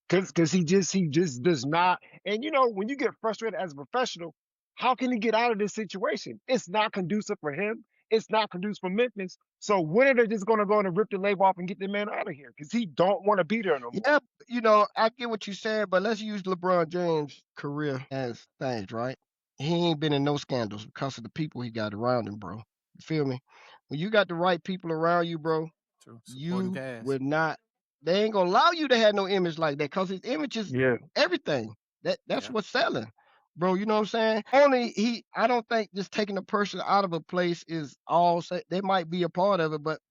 Cause he just does not. And when you get frustrated as a professional, how can he get out of this situation? It's not conducive for him. It's not conducive for Memphis. So when are they just gonna go and rip the label off and get the man out of here? Because he don't want to be there no more. Yeah, I get what you said, but let's use LeBron James' career as things, right? He ain't been in no scandals because of the people he got around him, bro. You feel me? When you got the right people around you, bro, True. Supporting you cast. would not. They ain't gonna allow you to have no image like that because his image is Yeah. everything. That's Yeah. what's selling, bro. You know what I'm saying? Only I don't think just taking a person out of a place is all. They might be a part of it, but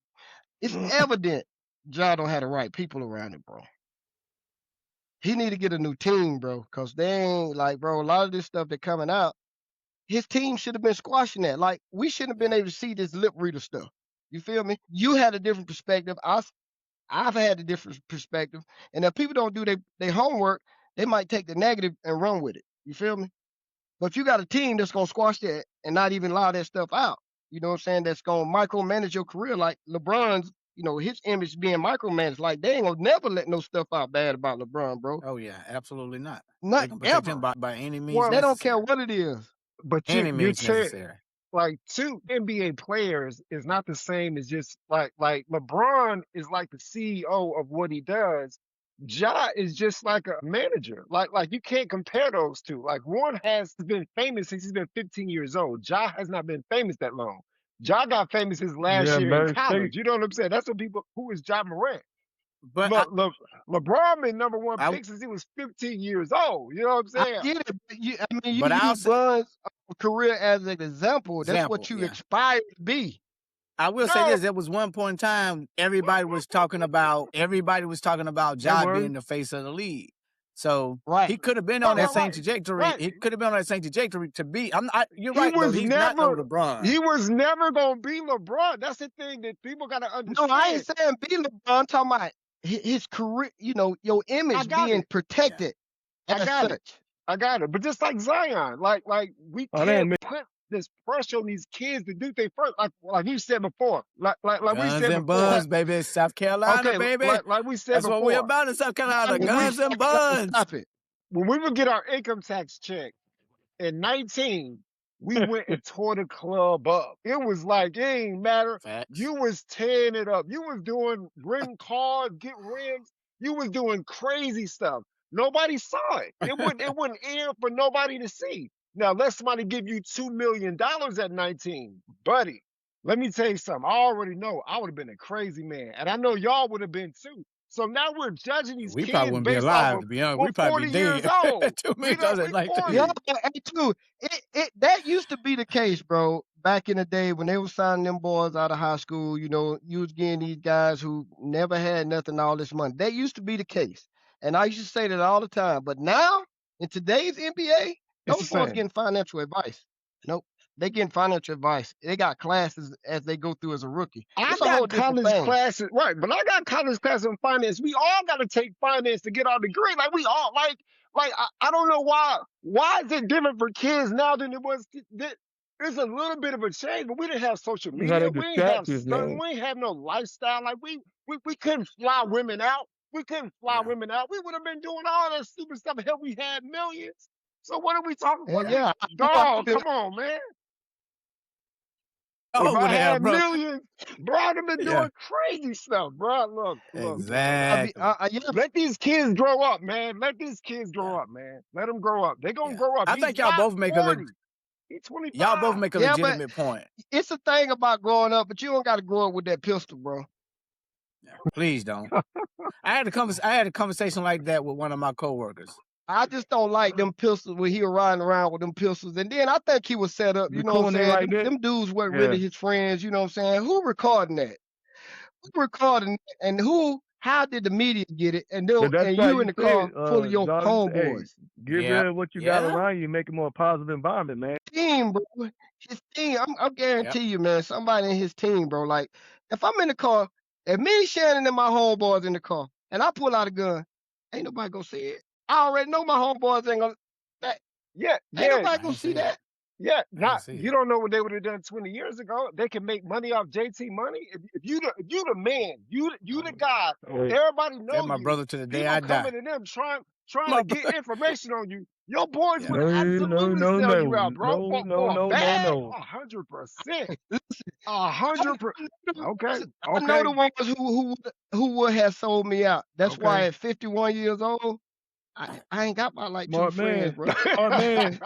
it's evident Ja don't have the right people around him, bro. He need to get a new team, bro, because they ain't like, bro, a lot of this stuff that coming out, his team should have been squashing that. Like, we shouldn't have been Yeah. able to see this lip reader stuff. You feel me? You had a different perspective. I've had a different perspective. And if people don't do their homework, they might take the negative and run with it. You feel me? But if you got a team that's gonna squash that and not even allow that stuff out, you know what I'm saying? That's gonna micromanage your career like LeBron's his image being micromanaged. Like they ain't gonna never let no stuff out bad about LeBron, bro. Oh yeah, absolutely not. Not They can protect him ever. by any means Well, They don't care necessary. what it is. but Any you're means saying necessary. like two NBA players is not the same as just like LeBron is like the CEO of what he does. Ja is just like a manager. Like you can't compare those two. Like one has been famous since he's been 15 years old. Ja has not been famous that long. Ja got famous his last Yeah, year in Murray college. State. You know what I'm saying? That's what people. Who is Ja Morant? But I, LeBron been number one I pick since he was 15 years old. You know what I'm I saying? get it. But you but I'll use say Bron's career as an example. That's what example, you yeah. aspire to be. I will say No, this: there was one point in time everybody was talking about Ja was. being the face of the league. So Right. he could have been on right, that right, same right, trajectory. right. He could have been on that same trajectory to be. You're He right though. was He's not no never LeBron. he was never gonna be LeBron. That's the thing that people gotta No, I ain't understand. saying be LeBron. I'm talking about his career. Your I image got being it. Yeah. protected I as got it. such. I got it. But just like Zion, like we Oh, can't man. put this pressure on these kids to do things first. Like you said before. Like we Guns said and before. buns, baby. South Carolina, Okay, baby. like we said That's what we're before. about in South Carolina. When we Guns and buns. Stop it. when we would get our income tax check in 19, we went and tore the club up. It was like, it ain't matter. Facts. You was tearing it up. You was doing rent cars, get rims. You was doing crazy stuff. Nobody saw it. It wouldn't air for nobody to see. Now let somebody give you $2 million at 19, buddy. Let me tell you something. I already know I would have been a crazy man. And I know y'all would have been too. So now we're judging these We probably kids wouldn't be based off alive, of to be honest. we're We'd probably 40 be years dead. old. $2 We million we at 19. 40. Yeah, hey, too. That used to be the case, bro. Back in the day when they were signing them boys out of high school, you was getting these guys who never had nothing, all this money. That used to be the case, and I used to say that all the time. But now in today's NBA, It's those the boys same. getting financial advice. Nope, they getting financial advice. They got classes as they go through as a rookie. I It's a whole got different college thing. classes, right? But I got college classes in finance. We all got to take finance to get our degree. Like we all like I don't know why. Why is it different for kids now than it was? There's a little bit of a change, but we didn't have social You got media. to We didn't have distractions, stuff. man. We didn't have no lifestyle. Like we couldn't fly women out. We couldn't fly Yeah. women out. We would have been doing all that stupid stuff. Hell, we had millions. So what are we talking And about? yeah, Dog, come on, man. If Oh, I would have, had bro. millions, bro, I'd have been Yeah. doing crazy stuff, bro. Look, man. Exactly. yeah, Let these kids grow up, man. Let these kids grow up, man. Let them grow up. They gonna Yeah. grow up. I He's think y'all not both make 40. He's 25. y'all both make a yeah, but legitimate point. it's a thing about growing up, but you don't got to grow up with that pistol, bro. Yeah. Please don't. I had a conversation like that with one of my coworkers. I just don't like them pistols when he was riding around with them pistols. And then I think he was set up, you You know what I'm cool saying? like that? Them dudes weren't Yeah. really his friends, you know what I'm saying? Who recording that? Who recording that? And how did the media get it? And But that's why you in you the car said, full of your Jonathan, hey, homeboys. get Yeah. rid of what you got Yeah. around you, make it more positive environment, man. Team, bro. His team, I'm guarantee you, man, somebody in his team, bro. Like, if I'm in the car, if me, Shannon, and my homeboys in the car, and I pull out a gun, ain't nobody gonna see it. I already know my homeboys ain't gonna, Yeah, ain't yeah, nobody I gonna ain't see see that. it. yeah. I ain't Not see you it. don't know what they would have done 20 years ago. They can make money off JT money. If you the man, you the guy. Hey, Everybody That's know my you. brother to the day People I die. coming to them trying My to get brother. information on you. Your boys Yeah. would no, absolutely sell you out, bro. For a bag, 100%. 100%. Okay, I know the ones who would have sold me out. That's why okay. at 51 years old, I ain't got my like two smart friends, man, bro. smart man,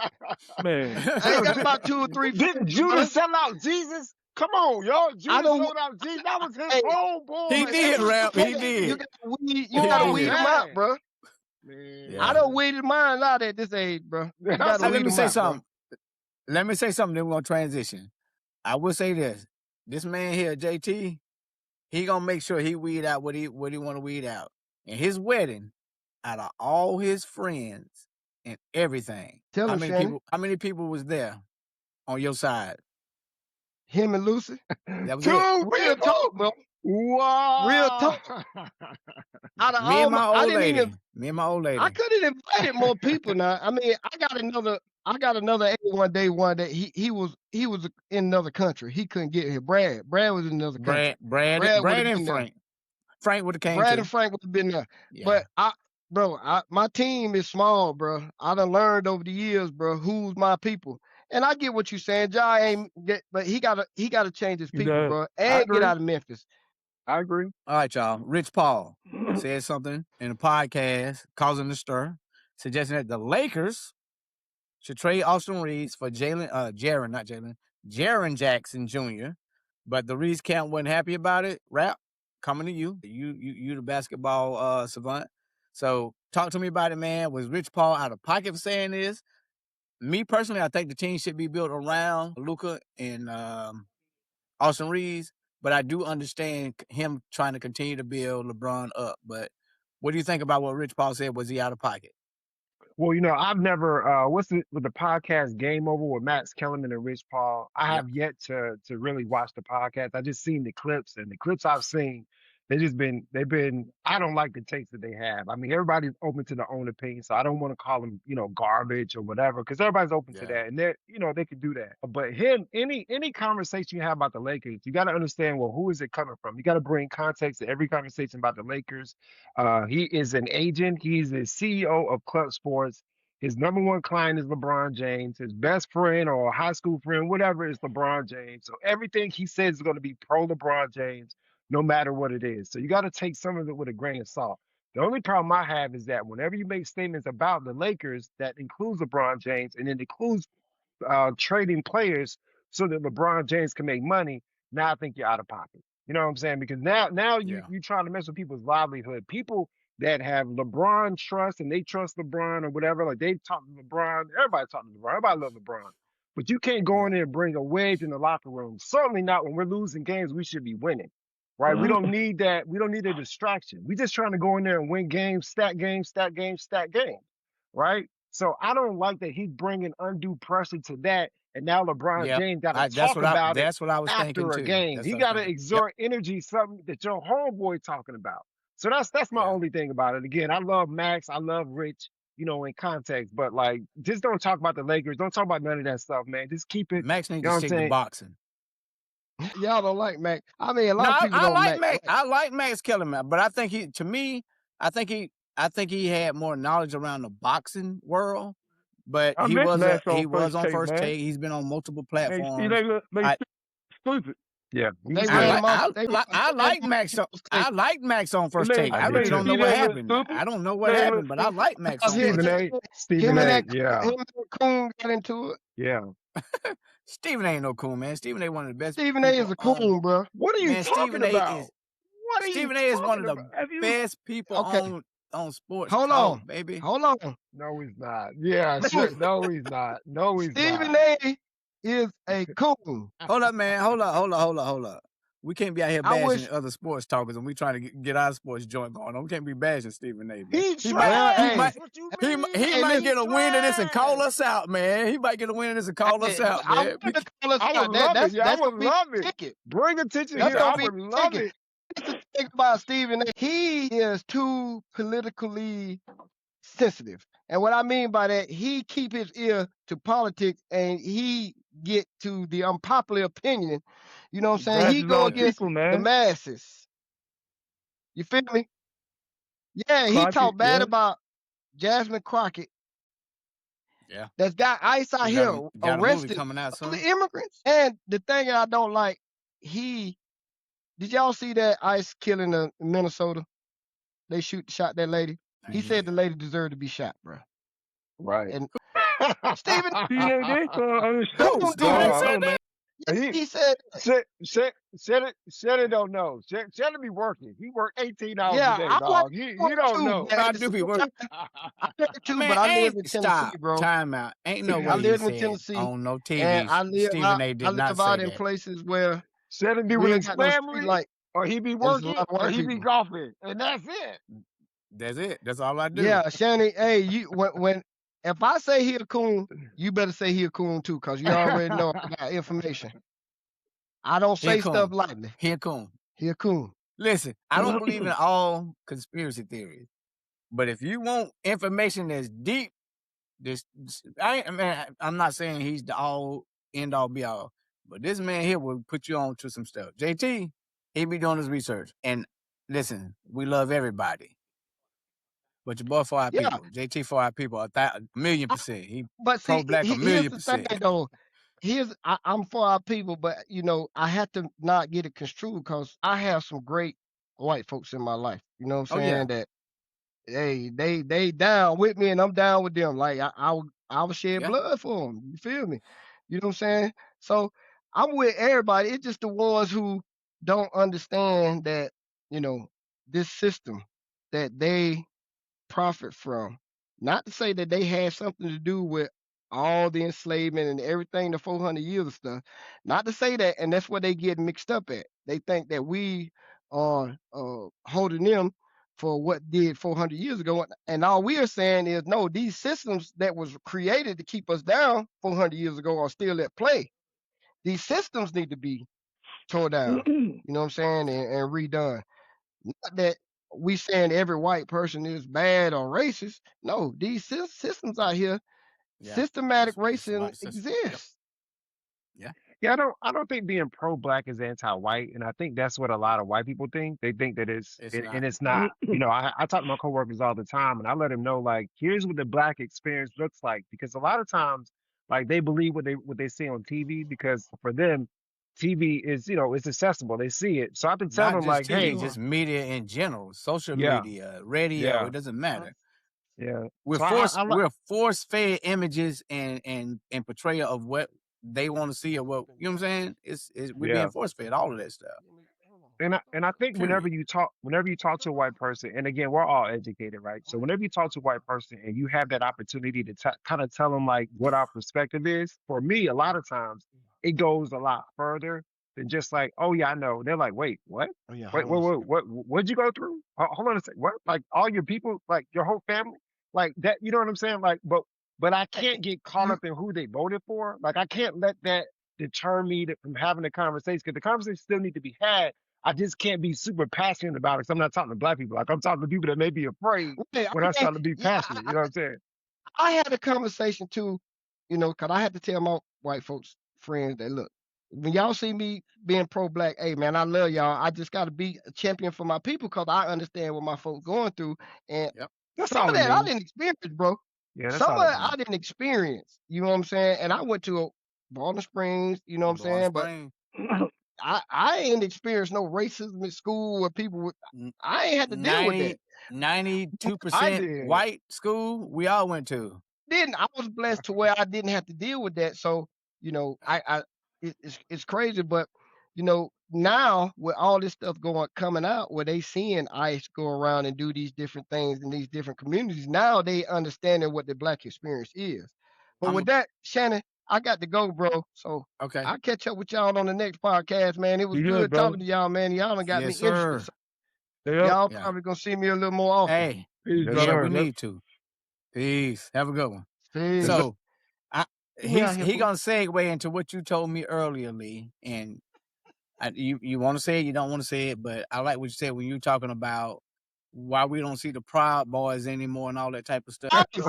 man. I ain't got about 2 or 3 Didn't friends, Judas bro. sell out Jesus? Come on, y'all. I Judas don't. sold out Jesus. That was his Hey, homeboy. He but did, it's rap. He okay. You did. gotta weed. He You gotta did. weed them out, bro. Man. Yeah. I done weeded mine out at this age, bro. You gotta Let weed me them say out, bro. something. Let me say something. Then we're gonna transition. I will say this: this man here, JT, he gonna make sure he weed out what he want to weed out. And his wedding, out of all his friends and everything, Tell him, Shannon. How many people was there on your side? Him and Lucy. That was Two it. Real people. talk, bro. Wow. Real talk. Out of Me all and my I old didn't lady. even. Me and my old lady. I could have invited more people now. I mean, I got another I got another 81 day one that he was in another country. He couldn't get here. Brad was in another country. Brad would have and been there. Frank. Frank would have came Brad too. and Frank would have been there. Yeah. But my team is small, bro. I done learned over the years, bro, who's my people. And I get what you're saying. Ja ain't get, but he gotta change his people, does. bro, I and agree. get out of Memphis. I agree. All right, y'all. Rich Paul said something in a podcast causing a stir, suggesting that the Lakers should trade Austin Reeves for Jaren Jackson Jr. But the Reeves camp wasn't happy about it. Rap, coming to you. You the basketball savant. So talk to me about it, man. Was Rich Paul out of pocket for saying this? Me personally, I think the team should be built around Luka and Austin Reeves, but I do understand him trying to continue to build LeBron up. But what do you think about what Rich Paul said? Was he out of pocket? Well, you know, I've never with the podcast Game Over with Max Kellerman and Rich Paul. I have yet to really watch the podcast. I just seen the clips, and the clips I've seen, they've been. I don't like the takes that they have. I mean, everybody's open to their own opinion, so I don't want to call them, garbage or whatever, because everybody's open to that, and they can do that. But any conversation you have about the Lakers, you got to understand, well, who is it coming from? You got to bring context to every conversation about the Lakers. He is an agent. He's the CEO of Club Sports. His number one client is LeBron James. His best friend or high school friend, whatever, is LeBron James. So everything he says is going to be pro LeBron James, no matter what it is. So you got to take some of it with a grain of salt. The only problem I have is that whenever you make statements about the Lakers, that includes LeBron James and it includes trading players so that LeBron James can make money, now I think you're out of pocket. You know what I'm saying? Because now you trying to mess with people's livelihood. People that have LeBron trust and they trust LeBron or whatever, like they talk to LeBron. Everybody talk to LeBron. Everybody love LeBron. But you can't go in there and bring a wedge in the locker room. Certainly not when we're losing games we should be winning. Right? We don't need that. We don't need a distraction. We just trying to go in there and win games, stat games, stat games, stat games. Right? So I don't like that he's bringing undue pressure to that. And now LeBron James got to talk about it that's what I was after thinking a too. game. He got to exert energy, something that your homeboy talking about. So that's my only thing about it. Again, I love Max. I love Rich, in context. But, like, just don't talk about the Lakers. Don't talk about none of that stuff, man. Just keep it. Max needs to stick to boxing. Y'all don't like Max. I mean, a lot of people don't like Max. I like Max Kellerman, but I think he had more knowledge around the boxing world. But he was on First Take. He's been on multiple platforms. They stupid. Yeah, I like Max. I like Max on First Take. I really don't know what happened. I don't know what happened, but I like Max. Stephen A. Yeah. Him and Coon got into it. Yeah. Stephen A. ain't no coon, man. Stephen A. one of the best. Stephen A. is a coon, bro. What are you talking about? Stephen A. is one of the best people on sports. Hold on, baby. Hold on. No, he's not. Yeah, sure. No, he's not. No, he's Stephen not. A. is a coon. Hold up, man. Hold up. We can't be out here bashing other sports talkers, and we trying to get our sports joint going on. We can't be bashing Stephen A. He might get a win in this and call us out, man. He might get a win in this and call us out, man. I would love it. Bring attention here. I would love it. The thing about Stephen A. He is too politically sensitive. And what I mean by that, he keep his ear to politics and he get to the unpopular opinion. You know what I'm saying? He go against the masses. You feel me? Yeah, he talked bad about Jasmine Crockett. Yeah. That's got ICE out here arrested coming out soon. The immigrants. And the thing that I don't like, did y'all see that ICE killing in Minnesota? They shot that lady. He said the lady deserved to be shot, bro. Right. And Stephen, he said Shelly don't know. Shelly be working. He work 18 hours a day, dog. You don't know. I do be working. I too, but I live in Tennessee, bro. Time out. Ain't no way. I live in Tennessee on no TV. And Stephen A. did not say out that. in places where Shelly be with his family, like, or he be working, or he be golfing, and that's it. That's it. That's all I do. Yeah, Shanny. Hey, if I say he a coon, you better say he a coon too, cause you already know I got information. I don't say stuff lightly. He a coon. He a coon. Listen, I don't believe in all conspiracy theories, but if you want information that's deep, I'm not saying he's the all end all be all, but this man here will put you on to some stuff. JT, he be doing his research. And listen, we love everybody, but your boy for our Yeah, people. JT for our people, a million%. He but see, pro-black a here's million the thing percent. though. I'm for our people, but I have to not get it construed because I have some great white folks in my life. You know what I'm Oh yeah, saying? That hey, they down with me and I'm down with them. Like I will shed yeah, blood for them. You feel me? You know what I'm saying? So I'm with everybody. It's just the ones who don't understand that this system that they profit from. Not to say that they had something to do with all the enslavement and everything, the 400 years of stuff. Not to say that, and that's where they get mixed up at. They think that we are holding them for what did 400 years ago, and all we are saying is no. These systems that was created to keep us down 400 years ago are still at play. These systems need to be tore down. You know what I'm saying, and redone. Not that we saying every white person is bad or racist. No, these systems out here, yeah. systematic It's about racism the system. Yep. exists. Yeah. Yeah, I don't think being pro-black is anti-white, and I think that's what a lot of white people think. They think that It's not. and it's not. I talk to my coworkers all the time, and I let them know like, here's what the black experience looks like, because a lot of times, like they believe what they see on TV, because for them, TV is it's accessible. They see it, so I have to tell Not them just like, TV, hey, just media in general, social yeah, media, radio. yeah, It doesn't matter. yeah. We're So I we're force fed images and portrayal of what they want to see or what you know what I'm saying. We're yeah. being force fed all of that stuff. And I think Period. whenever you talk to a white person, and again, we're all educated, right? So whenever you talk to a white person and you have that opportunity to kind of tell them like what our perspective is, for me, a lot of times it goes a lot further than just like, oh yeah, I know. They're like, wait, what? Oh yeah, Wait, hold on a second. what'd you go through? Hold on a second. What? Like all your people, like your whole family, like that? You know what I'm saying? Like, but I can't get caught You up in who they voted for. Like I can't let that deter me from having a conversation, because the conversation still need to be had. I just can't be super passionate about it, because I'm not talking to black people. Like I'm talking to people that may be afraid wait, when I I, start to be yeah, passionate. You know what I'm saying? I had a conversation too, because I had to tell my white folks friends that look, when y'all see me being pro-black, hey man, I love y'all. I just got to be a champion for my people because I understand what my folks going through, and Yep. That's some all of it that I means. didn't experience, bro. Yeah, that's Some all of it it means. I didn't experience. You know what I'm saying? And I went to Baltimore Springs. You know what I'm Ball saying? But Spring. I ain't experienced no racism in school where people would. I ain't had to deal with that. I 92% did. white school we all went to. Didn't I was blessed to where I didn't have to deal with that. So I it's crazy, but now with all this stuff coming out, where they seeing ICE go around and do these different things in these different communities, now they understanding what the black experience is. But I'm with that, Shannon, I got to go, bro. So okay. I'll catch up with y'all on the next podcast, man. It was Be good, good talking brother. to y'all, man. Y'all done got me Yes, interested. sir. So Stay up. y'all Yeah. probably gonna see me a little more often. Hey, Peace, Yes, yeah, brother. we sir. Yep. need to. Peace. Have a good one. Yes, Peace. sir. So I Get me out here, he fool. gonna segue into what you told me earlier, Lee. And you want to say it, you don't want to say it, but I like what you said when you talking about why we don't see the Proud Boys anymore and all that type of stuff. ICE.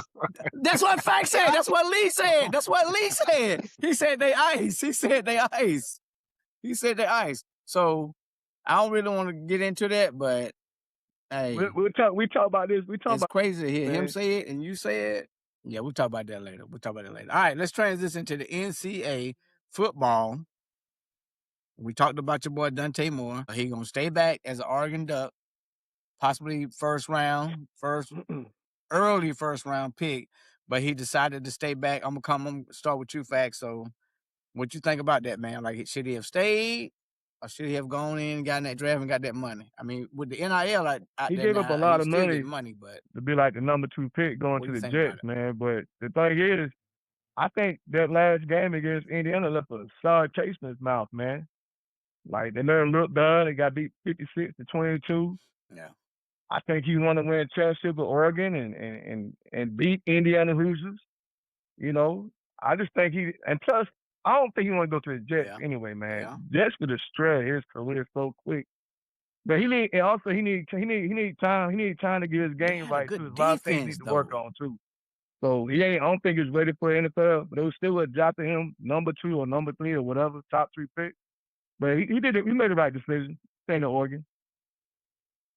That's what Fact said. That's what Lee said. That's what Lee said. ICE. He said they ice. He said they ice. He said they ice. So I don't really want to get into that, but hey, We'll talk. We talk about this. We talk it's about crazy to hear this, him man. say it and you say it. Yeah, we'll talk about that later. All right, let's transition to the NCAA football. We talked about your boy Dante Moore. He gonna stay back as an Oregon Duck, possibly early first round pick, but he decided to stay back. I'm gonna start with you, Facts. So what you think about that, man? Like, should he have stayed, or should he have gone in, got in that draft, and got that money? I mean, with the NIL out He there gave up a now, lot he's of still money getting money. But to be like the number 2 pick going what to do you the think about Jets, it? man. But the thing is, I think that last game against Indiana left a sour taste in his mouth, man. Like they let him look bad. They got beat 56-22. Yeah, I think he want to win a championship with Oregon and beat Indiana Hoosiers. You know, I just think and plus I don't think he want to go to the Jets yeah, anyway, man. yeah. Jets would destroy his career so quick. But he need, and also he need time. He need time to get his They game had a right too. good There's a lot of things he defense need to work though. on too. So he ain't. I don't think he's ready for NFL, but they still would drafted him number 2 or number 3 or whatever, top 3 pick. But he did it. He made the right decision. Staying in Oregon.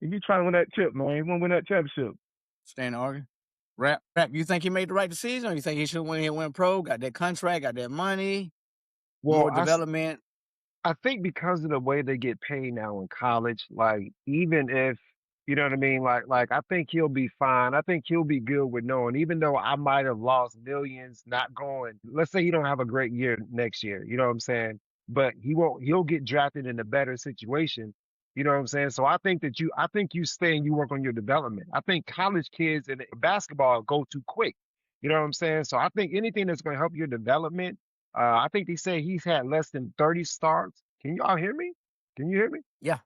He be trying to win that chip, man. He want to win that championship. Stay in Oregon. Rap, you think he made the right decision, or you think he should went pro, got that contract, got that money, Well, more development? I think because of the way they get paid now in college, like even if you know what I mean, like I think he'll be fine. I think he'll be good with knowing, even though I might have lost millions not going. Let's say he don't have a great year next year, you know what I'm saying? But he'll get drafted in a better situation. You know what I'm saying? So I think you stay and you work on your development. I think college kids in basketball go too quick. You know what I'm saying? So I think anything that's going to help your development I think they say he's had less than 30 starts. Can y'all hear me? Can you hear me? Yeah,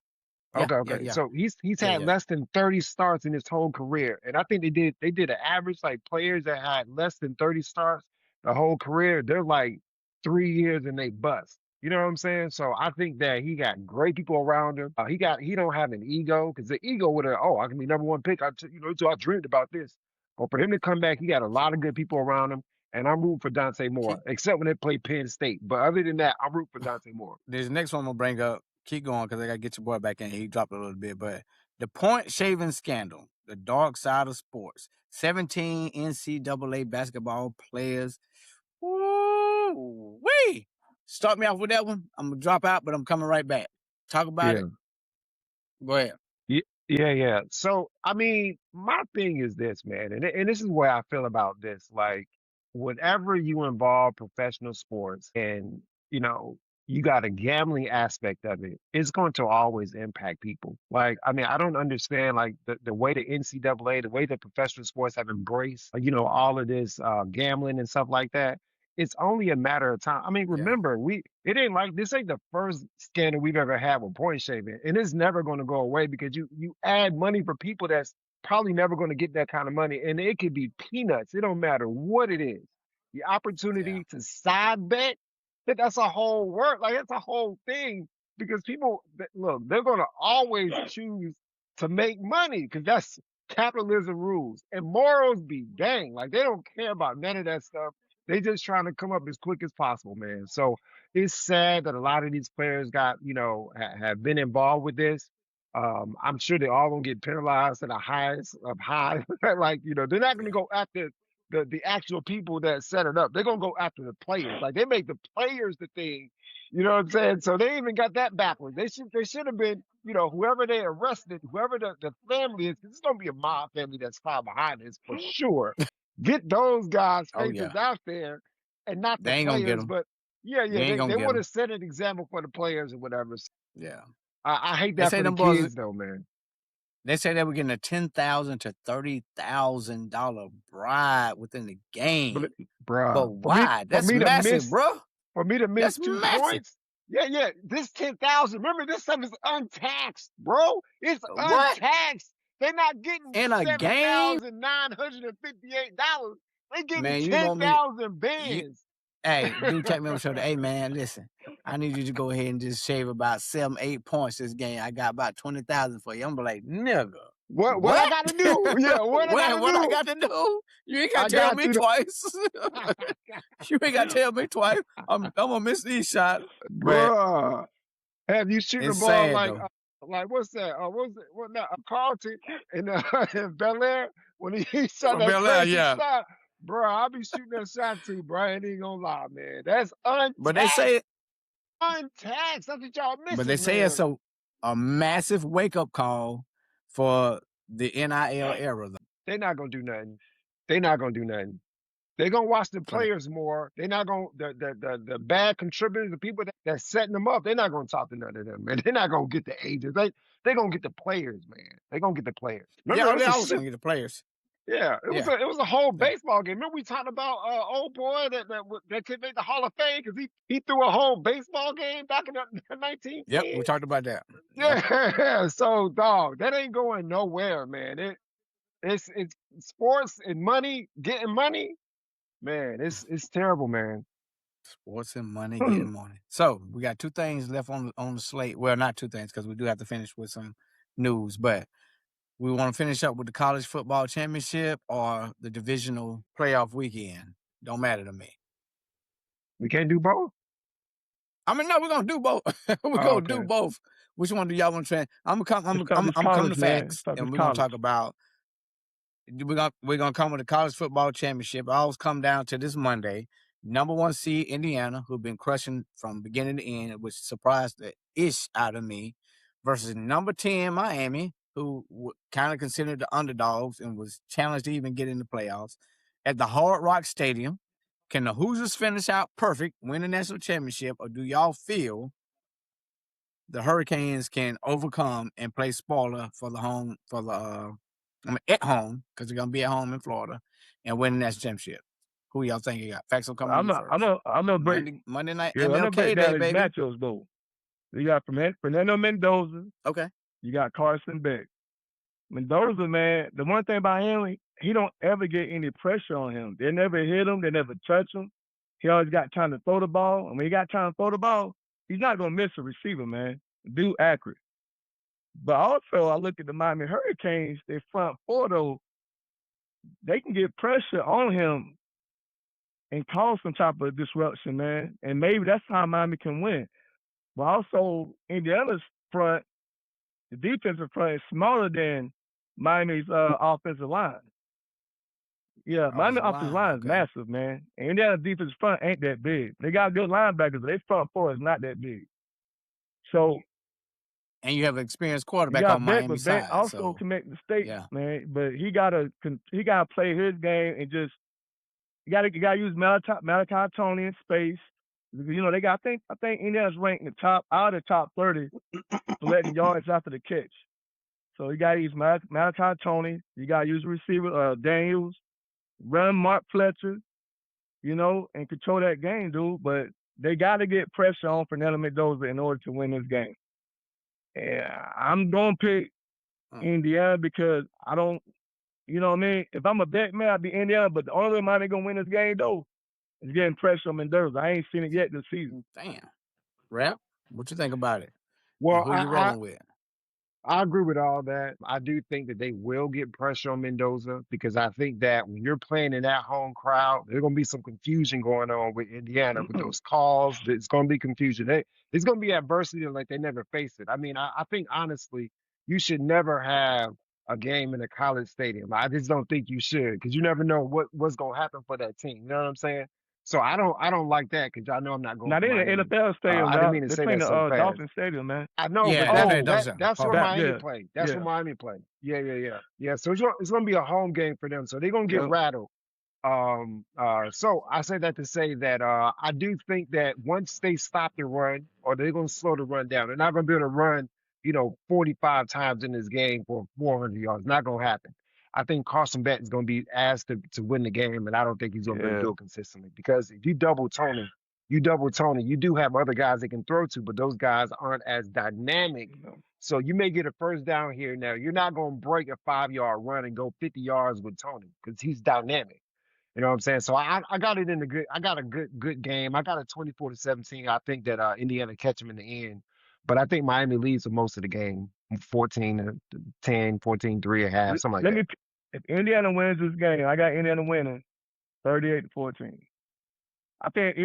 Okay. yeah. So he's had Yeah. less than 30 starts in his whole career. And I think they did an average, like players that had less than 30 starts the whole career, they're like 3 years and they bust. You know what I'm saying? So I think that he got great people around him. He don't have an ego, because the ego would have, I can be number one pick. So I dreamed about this. But for him to come back, he got a lot of good people around him. And I'm rooting for Dante Moore, except when they play Penn State. But other than that, I'm rooting for Dante Moore. This next one I'm gonna bring up. Keep going, because I gotta get your boy back in. He dropped a little bit, but the point shaving scandal, the dark side of sports. 17 NCAA basketball players. Woo wee! Start me off with that one. I'm gonna drop out, but I'm coming right back. Talk about it. Go ahead. Yeah. So, I mean, my thing is this, man, and this is where I feel about this. Like, whenever you involve professional sports and, you know, you got a gambling aspect of it, it's going to always impact people. Like, I mean, I don't understand, like, the way the NCAA, the way that professional sports have embraced, all of this gambling and stuff like that. It's only a matter of time. I mean, Yeah. remember, it ain't like this ain't the first scandal we've ever had with point shaving, and it's never going to go away because you add money for people that's probably never going to get that kind of money, and it could be peanuts. It don't matter what it is. The opportunity to side bet, that's a whole work. Like that's a whole thing because people look, they're going to always choose to make money because that's capitalism rules, and morals be dang. Like they don't care about none of that stuff. They just trying to come up as quick as possible, man. So it's sad that a lot of these players got, have been involved with this. I'm sure they all gonna get penalized to the highest of high. Like, they're not gonna go after the actual people that set it up. They're gonna go after the players. Like they make the players the thing. You know what I'm saying? So they even got that backwards. They should have been, whoever they arrested, whoever the family is, 'cause it's gonna be a mob family that's far behind this for sure. Get those guys' Oh, yeah. faces out there and not They the ain't gonna get players, them. but You ain't gonna they get want to 'em. set an example for the players or whatever. So Yeah. I hate They that say for the them boys. kids though, man. They say they were getting a $10,000 to $30,000 bribe within the game. But, bruh, But why? That's to massive, miss bro. for me to miss That's 2 points. massive. Yeah. This 10,000. Remember, this stuff is untaxed, bro. It's What? untaxed. They're not getting In a game? $7,958. They getting Man, you want me? 10,000 bands. Hey, dude, take me on the shoulder. Hey, man, listen. I need you to go ahead and just shave about 7, 8 points this game. I got about 20,000 for you. I'm like, nigga. What I gotta do? Yeah, what I gotta do? I got to do? You ain't got I to tell got me you. twice. You ain't got to tell me twice. I'm gonna miss these shots. But Bruh. Have you shooting the it's ball sad though. like what's that? What's it? What now? Carlton in, in Bel Air when he shot From that Bel Air, crazy yeah. shot, bro. I'll be shooting that shot too, bro. I ain't gonna lie, man. That's But they untaxed. say Untaxed. That's what y'all missing, But they say man. it's a massive wake up call for the NIL era. Though. They're not gonna do nothing. They're not gonna do nothing. They're gonna watch the players more. They're not gonna the bad contributors, the people that's setting them up. They're not gonna talk to none of them, man. They're not gonna get the agents. They gonna get the players, man. They're gonna get the players. Remember, Yeah, it they was always gonna get the players. Yeah, Yeah. it was a whole baseball game. Remember we talked about old boy that could make the Hall of Fame because he threw a whole baseball game back in the 1910s. Yep, we talked about that. Yeah, so dog, that ain't going nowhere, man. It's sports and money, getting money, man. It's terrible, man. Sports and money, getting money. So we got 2 things left on the slate. Well, not 2 things because we do have to finish with some news, but We want to finish up with the college football championship or the divisional playoff weekend. Don't matter to me. We can't do both. I mean, no, we're gonna do both. We're Oh, gonna do okay. both. Which one do y'all want to try? I'm It's gonna come to college, man. facts, It's and we're gonna college. talk about. We're gonna come with the college football championship. I always come down to this Monday. Number 1 seed Indiana, who've been crushing from beginning to end, which surprised the ish out of me, versus number 10 Miami, who kind of considered the underdogs and was challenged to even get in the playoffs at the Hard Rock Stadium. Can the Hoosiers finish out perfect, win the national championship, or do y'all feel the Hurricanes can overcome and play spoiler for the home for the at home, because they're gonna be at home in Florida, and win the national championship? Who y'all think you got? Facts will come to you first. I'm not break. Monday night Yeah, I'm gonna break MLK down Day, these baby. matchups though. You got Fernando Mendoza. Okay. You got Carson Beck. Mendoza, man, the one thing about him, he don't ever get any pressure on him. They never hit him. They never touch him. He always got time to throw the ball. And when he got time to throw the ball, he's not going to miss a receiver, man. Dude accurate. But also, I look at the Miami Hurricanes, their front four, though, they can get pressure on him and cause some type of disruption, man. And maybe that's how Miami can win. But also, Indiana's front, the defensive front is smaller than Miami's offensive line. Yeah, Miami offensive line is massive, man. And Indiana's defensive front ain't that big. They got good linebackers, but their front four is not that big. So, and you have an experienced quarterback on Miami side. Beck also can make mistakes, man. But he gotta play his game and just you gotta use Malachi Tony in space. You know, I think Indiana's ranked in the top out of the top 30 for letting yards after the catch. So you gotta use Malachi Tony. You gotta use receiver Daniels, run Mark Fletcher, you know, and control that game, dude. But they gotta get pressure on Fernando Mendoza in order to win this game. And I'm gonna pick Indiana because I don't, you know what I mean? If I'm a bet man, I'd be Indiana. But the only way Miami gonna win this game though is getting pressure on Mendoza. I ain't seen it yet this season. Damn. Rap, what you think about it? Well, who you rolling with? I agree with all that. I do think that they will get pressure on Mendoza because I think that when you're playing in that home crowd, there's going to be some confusion going on with Indiana with those calls. There's going to be confusion. There's going to be adversity like they never faced it. I mean, I think honestly, you should never have a game in a college stadium. I just don't think you should because you never know what's going to happen for that team. You know what I'm saying? So I don't like that because I know I'm not going. Now they're in the NFL stadium. I didn't mean to say that so fast. Dolphin Stadium, man. I know, but that's where Miami played. That's where Miami played. Yeah. So it's gonna be a home game for them. So they're gonna get rattled. So I say that to say that I do think that once they stop the run, or they're gonna slow the run down, they're not gonna be able to run, 45 times in this game for 400 yards. Not gonna happen. I think Carson Beck is going to be asked to win the game, and I don't think he's going to do it consistently because if you double Tony, you do have other guys they can throw to, but those guys aren't as dynamic. So you may get a first down here now. You're not going to break a 5-yard run and go 50 yards with Tony because he's dynamic. You know what I'm saying? So I got it in the good. I got a good game. I got a 24-17. I think that Indiana catch them in the end, but I think Miami leads for most of the game, 14-10, 14-3 at half, something like that. If Indiana wins this game, I got Indiana winning 38-14. I think.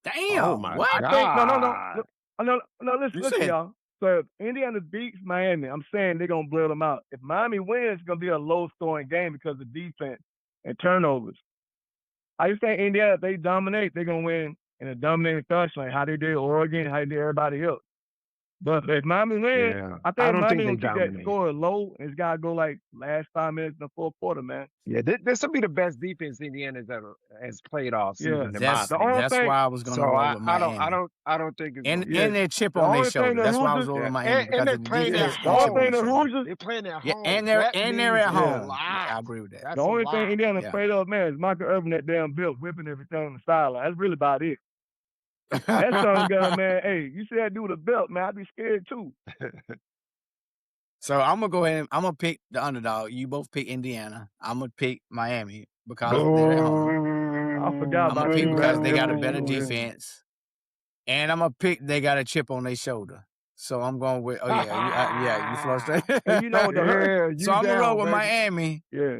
Damn. Oh my God. I think no. Listen, y'all. So if Indiana beats Miami, I'm saying they're gonna blow them out. If Miami wins, it's gonna be a low-scoring game because of defense and turnovers. I just think Indiana, if they dominate, they're gonna win in a dominating fashion, like how they did Oregon, how they did everybody else. But if Miami wins, I think Miami will keep that score low. And it's got to go like last 5 minutes in the fourth quarter, man. Yeah, this will be the best defense Indiana's ever has played all season. That's why I was going to roll with Miami. I don't think it's and their chip on their shoulder. That's why I was rolling with Miami. And they're playing at home. They're playing at home. And they're at home. I agree with that. The only thing Indiana's afraid of, man, is Michael Irvin, that damn bill, whipping everything on the sideline. That's really about it. That son gun, man. Hey, you see that dude with a belt, man? I'd be scared too. So I'm gonna go ahead and I'm gonna pick the underdog. You both pick Indiana. I'm gonna pick Miami because they're at home. I forgot I'm gonna pick because they got a better defense, and I'm gonna pick they got a chip on their shoulder. So I'm going with you Florida State. And you know the Yeah, you So I'm gonna roll down, with baby. Miami. yeah,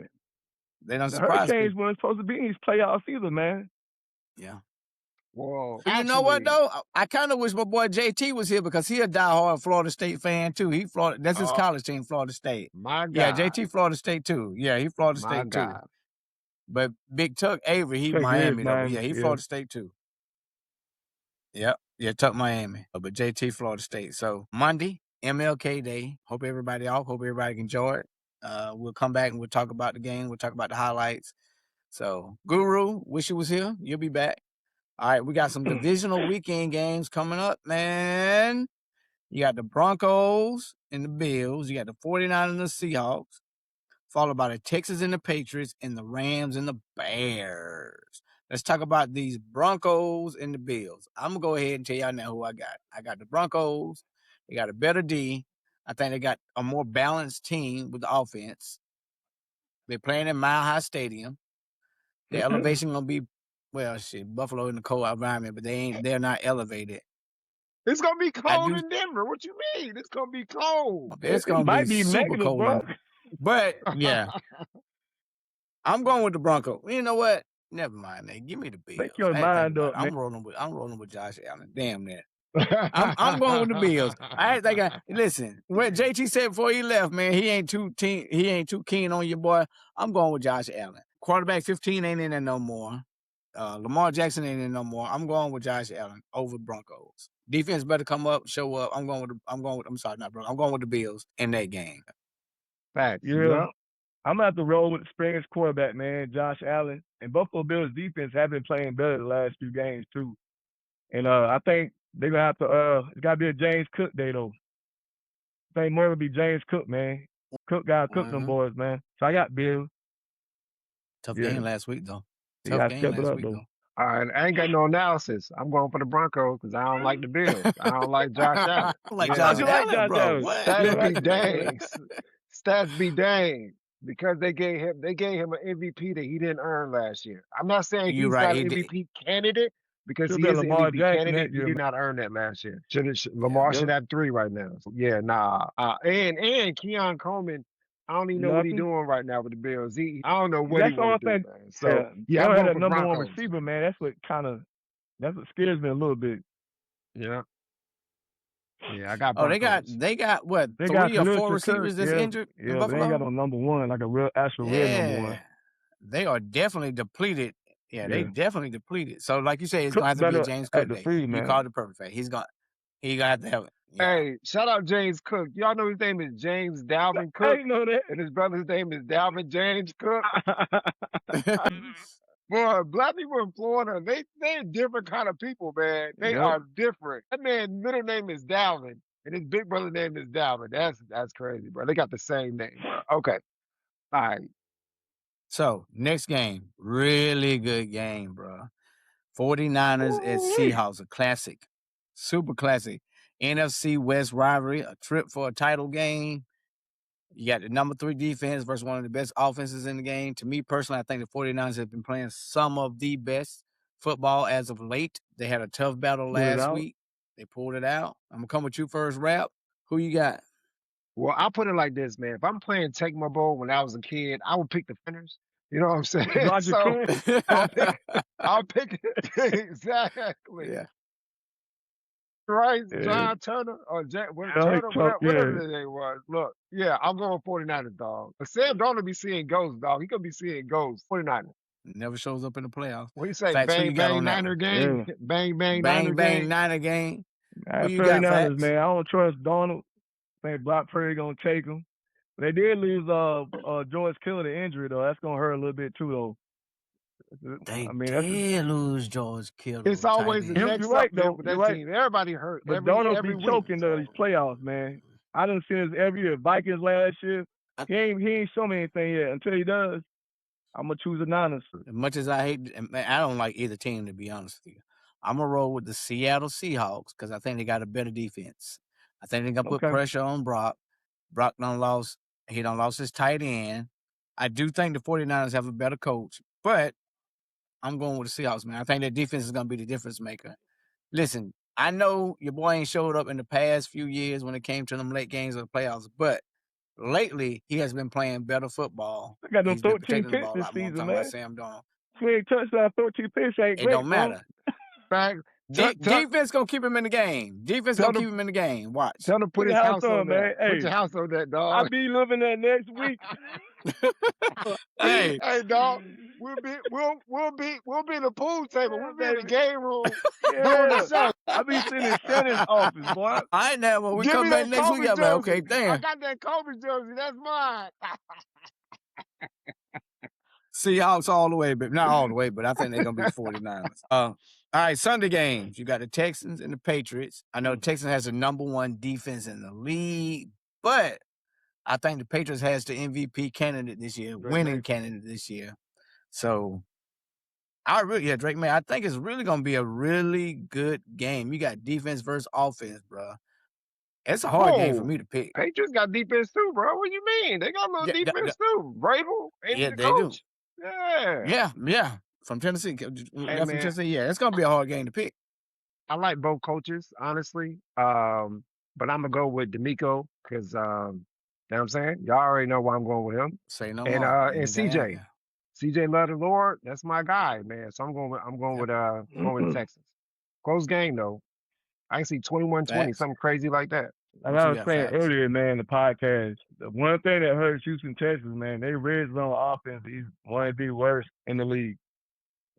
They don't the surprise Hurricanes people. weren't supposed to be in these playoffs either, man. Yeah. Well, But you know what actually, though? I kind of wish my boy JT was here because he a diehard Florida State fan too. That's his college team, Florida State. my Yeah, God, JT Florida State too. Yeah, he Florida my State too. God. But Big Tuck Avery, he Tuck is Miami though. But Miami, yeah, he yeah. Florida State too. Yep. Yeah, Tuck Miami. But JT Florida State. So Monday, MLK Day. Hope everybody off. Hope everybody can enjoy it. We'll come back and we'll talk about the game. We'll talk about the highlights. So Guru, wish you was here. You'll be back. All right, we got some divisional weekend games coming up, man. You got the Broncos and the Bills. You got the 49ers and the Seahawks, followed by the Texans and the Patriots and the Rams and the Bears. Let's talk about these Broncos and the Bills. I'm going to go ahead and tell y'all now who I got. I got the Broncos. They got a better D. I think they got a more balanced team with the offense. They're playing in Mile High Stadium. The elevation going to be, well, shit, Buffalo in the cold environment, but they're not elevated. It's gonna be cold in Denver. What you mean? It's gonna be cold. It's gonna might be super negative, cold, bro. but yeah, I'm going with the Broncos. You know what? Never mind. Nate. Give me the Bills. Make your mind up, man. I'm rolling with Josh Allen. Damn that. I'm going with the Bills. I think listen. What JT said before he left, man, he ain't too keen on your boy. I'm going with Josh Allen. Quarterback 15 ain't in there no more. Lamar Jackson ain't in no more. I'm going with Josh Allen over Broncos. Defense better come up, show up. I'm going with the Bills in that game. Facts. Yeah. I'm gonna have to roll with the experienced quarterback, man, Josh Allen. And Buffalo Bills defense have been playing better the last few games too. And I think they're gonna have to it's gotta be a James Cook day though. I think more will be James Cook, man. Cook gotta cook them boys, man. So I got Bills. Tough game last week though. Tough game last week though. All right, I ain't got no analysis. I'm going for the Broncos because I don't like the Bills. I don't like Josh Allen. Josh Allen, bro. Stats be dang. Stats be dang. Because they gave him an MVP that he didn't earn last year. I'm not saying he's not an MVP candidate because he is an MVP candidate. He did not earn that last year. Lamar should have 3 right now. So, yeah, nah. And Keon Coleman, I don't even know what he's doing right now with the Bills. I don't know what he wants to do, man. So yeah, I'm going for number Broncos. one receiver, man. That's what scares me a little bit. Yeah. Yeah, I got Broncos. They got what? 3 or 4 receivers that's injured in Buffalo? They ain't got no number one, like a real actual real number one. They are definitely depleted. Yeah, they definitely depleted. So like you say, it's gonna have to be a James Cook day. You called it perfect. He gonna have to have it. Yeah. Hey, shout out James Cook. Y'all know his name is James Dalvin Cook. I didn't know that. And his brother's name is Dalvin James Cook. Boy, black people in Florida, they're different kind of people, man. They are different. That man's middle name is Dalvin, and his big brother's name is Dalvin. That's crazy, bro. They got the same name, bro. Okay. All right. So, next game. Really good game, bro. 49ers at Seahawks, a classic. Super classic. NFC West rivalry, a trip for a title game. You got the number 3 defense versus one of the best offenses in the game. To me personally, I think the 49ers have been playing some of the best football as of late. They had a tough battle last week. They pulled it out. I'm going to come with you first, Rap. Who you got? Well, I'll put it like this, man. If I'm playing Tecmo Bowl when I was a kid, I would pick the Finners. You know what I'm saying? I'll pick exactly. Yeah. Right, John Turner or Turner, whatever his name was. Look, I'm going 49ers, dog. But Sam don't be seeing ghosts, dog. He gonna be seeing ghosts. 49ers. Never shows up in the playoffs. What do you say? Bang, bang, Niner game. Yeah. Bang, bang, Niner game. Who you got, Fats? Man, I don't trust Donald. I think Brock Purdy gonna take him. They did lose George Kittle to injury though. That's gonna hurt a little bit too though. They did lose George Kittle. It's always the next right though. With that team. Everybody hurt. But Donald be choking though these playoffs, man. I done seen this every year. Vikings last year. He ain't shown me anything yet. Until he does, I'm gonna choose the Niners. As much as I hate, I don't like either team to be honest with you. I'm gonna roll with the Seattle Seahawks because I think they got a better defense. I think they're gonna put pressure on Brock. Brock done lost his tight end. I do think the 49ers have a better coach, but I'm going with the Seahawks, man. I think their defense is going to be the difference maker. Listen, I know your boy ain't showed up in the past few years when it came to them late games of the playoffs, but lately he has been playing better football. I got them He's been 13 protecting the picks ball a this lot more. I'm season, talking about man. Sam Darnold. 28 touchdowns, 13 picks ain't It great, don't bro. matter. Back, Defense gonna keep him in the game. Defense Tell gonna them- keep him in the game. Watch. tell him to put Put his your house on man. that. Hey, Put your house on that, I'll dog. be living there next week. Hey, Hey, dog. We'll be in the pool table. Yeah, We'll be in the baby. game room doing Yeah. the show. I be sitting in Shannon's office, boy. all right now. When we Give come me back that next week, Kobe I'm like, jersey. okay, I damn. got that Kobe jersey. That's mine. Seahawks all the way, but not all the way, but I think they're gonna beat the 49ers. All right, Sunday games. You got the Texans and the Patriots. I know the Texans has the #1 defense in the league, but I think the Patriots has the MVP candidate this year, winning candidate this year. So Drake May. I think it's really gonna be a really good game. You got defense versus offense, bro. It's a hard game for me to pick. Patriots got defense too, bro. What you mean? They got a little defense too. Vrabel ain't the they coach. do. Yeah. Yeah. From Tennessee. Hey, From man. Tennessee. Yeah, it's gonna be a hard game to pick. I like both coaches, honestly. But I'm gonna go with D'Amico because you know what I'm saying? Y'all already know why I'm going with him. Say no And more. and CJ. CJ love the Lord. That's my guy, man. So I'm going with the Texans. Close game though. I can see 21-20, something crazy like that. Like I was saying earlier, man, the podcast, the one thing that hurts Houston Texans, man, they red zone offense is one of the worst in the league.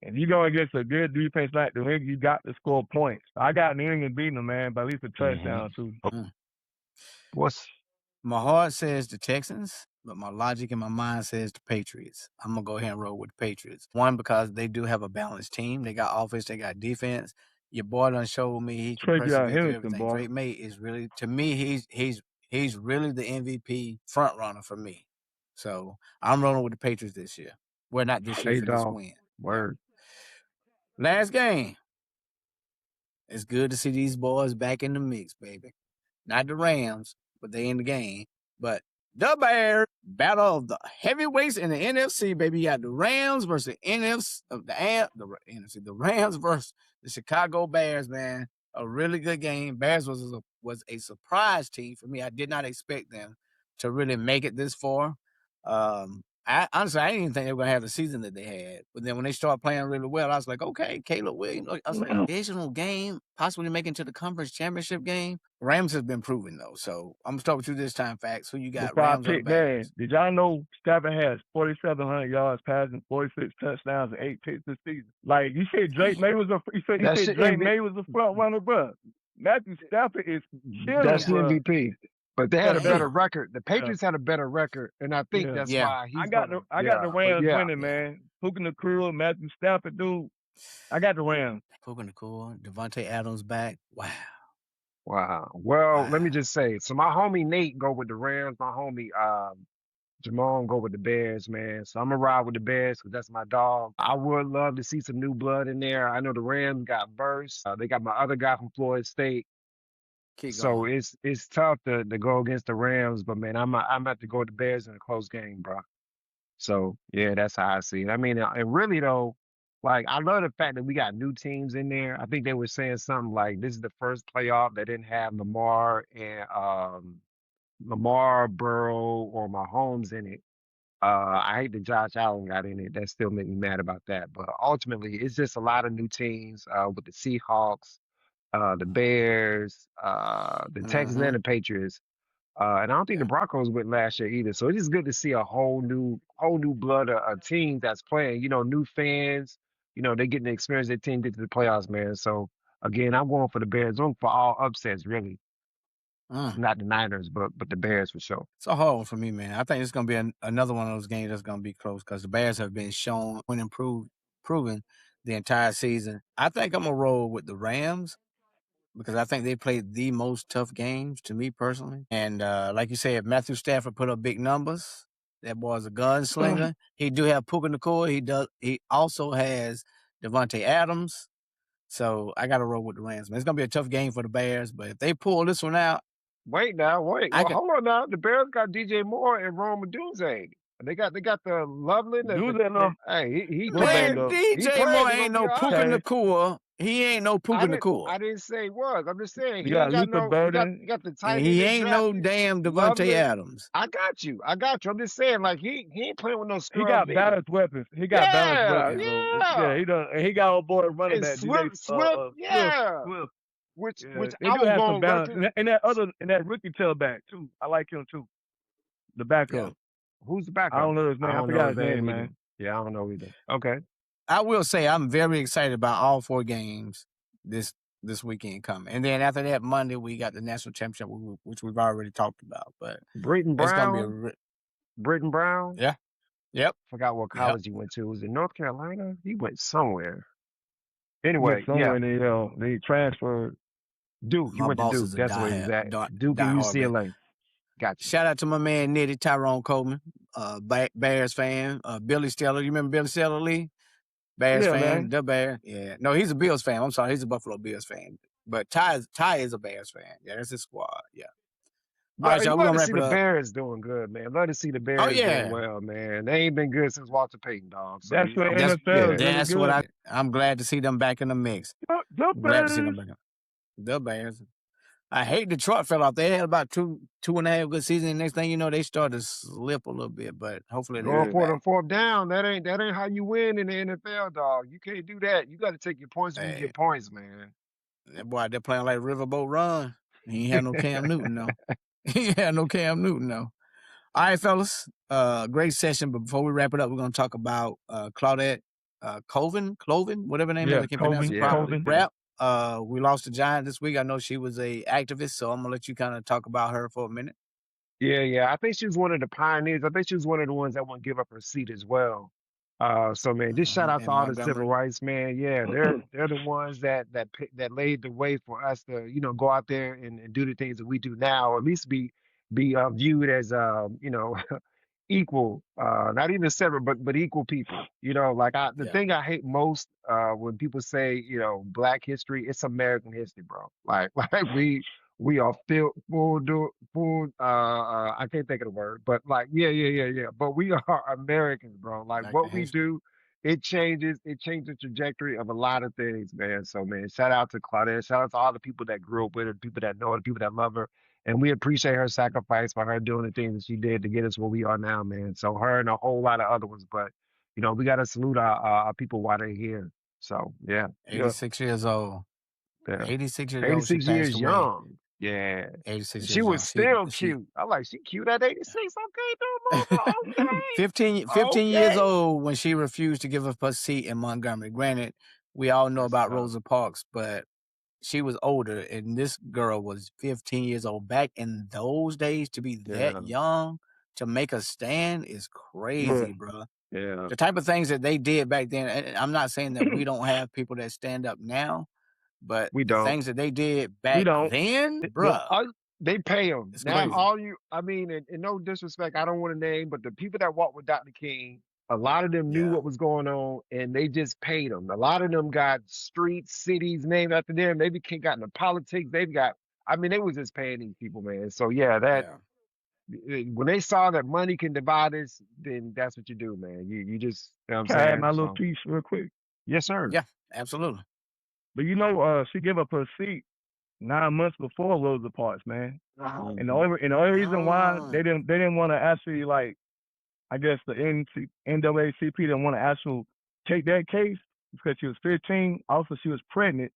And you go against a good defense like New England, you got to score points. I got New England beating them, man, by at least a touchdown too. My heart says the Texans, but my logic in my mind says the Patriots. I'm gonna go ahead and roll with the Patriots. One, because they do have a balanced team. They got offense, they got defense. Your boy done showed me he can persevere through everything. Drake May is really, to me, he's really the MVP front runner for me. So I'm rolling with the Patriots this year. Well, not this year, for this win. Word. Last game. It's good to see these boys back in the mix, baby. Not the Rams, but they in the game. But the Bears, battle of the heavyweights in the NFC, baby. You got the Rams versus the NFC, the Rams versus the Chicago Bears, man. A really good game. Bears was a surprise team for me. I did not expect them to really make it this far. Honestly, I didn't even think they were going to have the season that they had. But then when they started playing really well, I was like, okay, Caleb Williams. I was like, divisional game, possibly making to the conference championship game. Rams has been proven, though. So I'm going to start with you this time, Facts. Who you got, Rams or the Bears? Did y'all know Stafford has 4,700 yards passing, 46 touchdowns, and 8 picks this season? Like, you said Drake May was a front runner, bro. Matthew Stafford is killing. That's the MVP. But they had a better record. The Patriots had a better record, and I think that's why he's. I got the Rams winning, man. Puka Nacua, Matthew Stafford, dude. I got the Rams. Puka Nacua, Devontae Adams back. Wow. Well, let me just say. So my homie Nate go with the Rams. My homie Jamon go with the Bears, man. So I'm gonna ride with the Bears because that's my dog. I would love to see some new blood in there. I know the Rams got burst. They got my other guy from Florida State. So it's tough to go against the Rams, but man, I'm about to go with the Bears in a close game, bro. So yeah, that's how I see it. I mean, and really though, like I love the fact that we got new teams in there. I think they were saying something like this is the first playoff that didn't have Lamar and Burrow, or Mahomes in it. I hate that Josh Allen got in it. That still made me mad about that. But ultimately, it's just a lot of new teams with the Seahawks. The Bears, the Texans, and the Patriots. And I don't think the Broncos went last year either. So it's just good to see a whole new blood of team that's playing, new fans, they're getting to experience their team get to the playoffs, man. So again, I'm going for the Bears. I'm for all upsets, really. Not the Niners, but the Bears for sure. It's a hard one for me, man. I think it's going to be another one of those games that's going to be close because the Bears have been shown and proven the entire season. I think I'm going to roll with the Rams because I think they played the most tough games to me personally. And like you said, Matthew Stafford put up big numbers. That boy's a gunslinger. He do have Puka Nacua. He also has Devontae Adams. So I got to roll with the Rams. Man, it's going to be a tough game for the Bears, but if they pull this one out. Wait. Hold on now. The Bears got DJ Moore and Rome Odunze. They got the Loveland. Hey, DJ Moore ain't no Puka Nacua. He ain't no Puka Nakua. I didn't say he was. I'm just saying You he got ain't got Luther no. Burden. You got the tight And end he they ain't no drafted, damn Devontae Loveland. Adams. I got you. I'm just saying, like he ain't playing with no He scrubs got either. balanced weapons. He got balanced Yeah, weapons, though. yeah. Yeah, he does. And he got on board running And back. Swift, yeah. Swift. Which Yeah, they I do was have some going balance. record. And that rookie tailback too. I like him too. The Yeah. backup. Who's the I backup? don't know his name. I I don't know forgot his his name, name either. man. Yeah, I don't know either. Okay. I will say I'm very excited about all 4 games this weekend coming. And then after that, Monday, we got the national championship, which we've already talked about. But Britton it's going to be Brown. Britton Brown. yeah. Yep. Forgot what Yep. college he went to. Was it North Carolina? He went somewhere. He Anyway, went somewhere and they transferred. Duke. He My went to boss Duke. is a That's where he was at. Duke and die-hard Bear. UCLA. Gotcha. Shout out to my man, Nitty Tyrone Coleman, Bears fan. Billy Steller. You remember Billy Steller, Lee? Bears Yeah, fan, man. the Bear. Yeah. No, he's a Bills fan. I'm sorry. He's a Buffalo Bills fan. But Ty is a Bears fan. Yeah, that's his squad. Yeah. All right, But you y'all. We're love going to to see wrap the it up. Bears doing good, man. Love to see the Oh, Bears doing yeah. well, man. They ain't been good since Walter Payton, dog. So That's where That's, NFL is really that's good. what I'm glad to see them back in the mix. The Glad to see them Bears. back in the Bears. I hate Detroit fell off. They had about two and a half good seasons. And next thing you know, they started to slip a little bit. But hopefully they going get for back. the fourth down, that ain't how you win in the NFL, dog. You can't do that. You got to take your points when you Hey, get points, man. that boy out there playing like Riverboat Run. He ain't had no Cam Newton, though. He ain't had no Cam Newton, though. All right, fellas. Great session. But before we wrap it up, we're going to talk about Claudette Colvin, whatever her name is. I can't pronounce it properly. Colvin. Rap. We lost a giant this week. I know she was a activist, so I'm going to let you kind of talk about her for a minute. Yeah. I think she was one of the pioneers. I think she was one of the ones that wouldn't give up her seat as well. So man, just shout out to all the civil rights, man. Yeah, they're the ones that laid the way for us to, go out there and do the things that we do now, or at least be viewed as equal, not even separate, but equal people. Like the thing I hate most when people say, Black history, it's American history, bro. Like we are full I can't think of the word, but like yeah. But we are Americans, bro. Like what we do, it changes the trajectory of a lot of things, man. So man, shout out to Claudette, shout out to all the people that grew up with her, people that know her, people that love her. And we appreciate her sacrifice for her doing the things that she did to get us where we are now, man. So her and a whole lot of other ones, but we gotta salute our people while they're here. So yeah. 86 years old. Yeah. 86 years old. 86 years young. Yeah. 86 she was still cute. I'm like, she cute at 86. Okay, 15 years old when she refused to give up her seat in Montgomery. Granted, we all know about Rosa Parks, but she was older, and this girl was 15 years old. Back in those days, to be that young to make a stand is crazy, bro. Yeah. The type of things that they did back then, and I'm not saying that we don't have people that stand up now, but the things that they did back then, bro. They pay them. It's Now, crazy. and no disrespect, I don't want to name, but the people that walked with Dr. King, a lot of them knew what was going on, and they just paid them. A lot of them got streets, cities named after them. They got into politics. They was just paying these people, man. So when they saw that money can divide us, then that's what you do, man. You just, you know what I'm saying? Can I add my little piece real quick? Yes, sir. Yeah, absolutely. But she gave up her seat 9 months before Rosa Parks, man. And the only reason why they didn't want to actually, like, I guess the NAACP didn't want to actually take that case because she was 15. Also, she was pregnant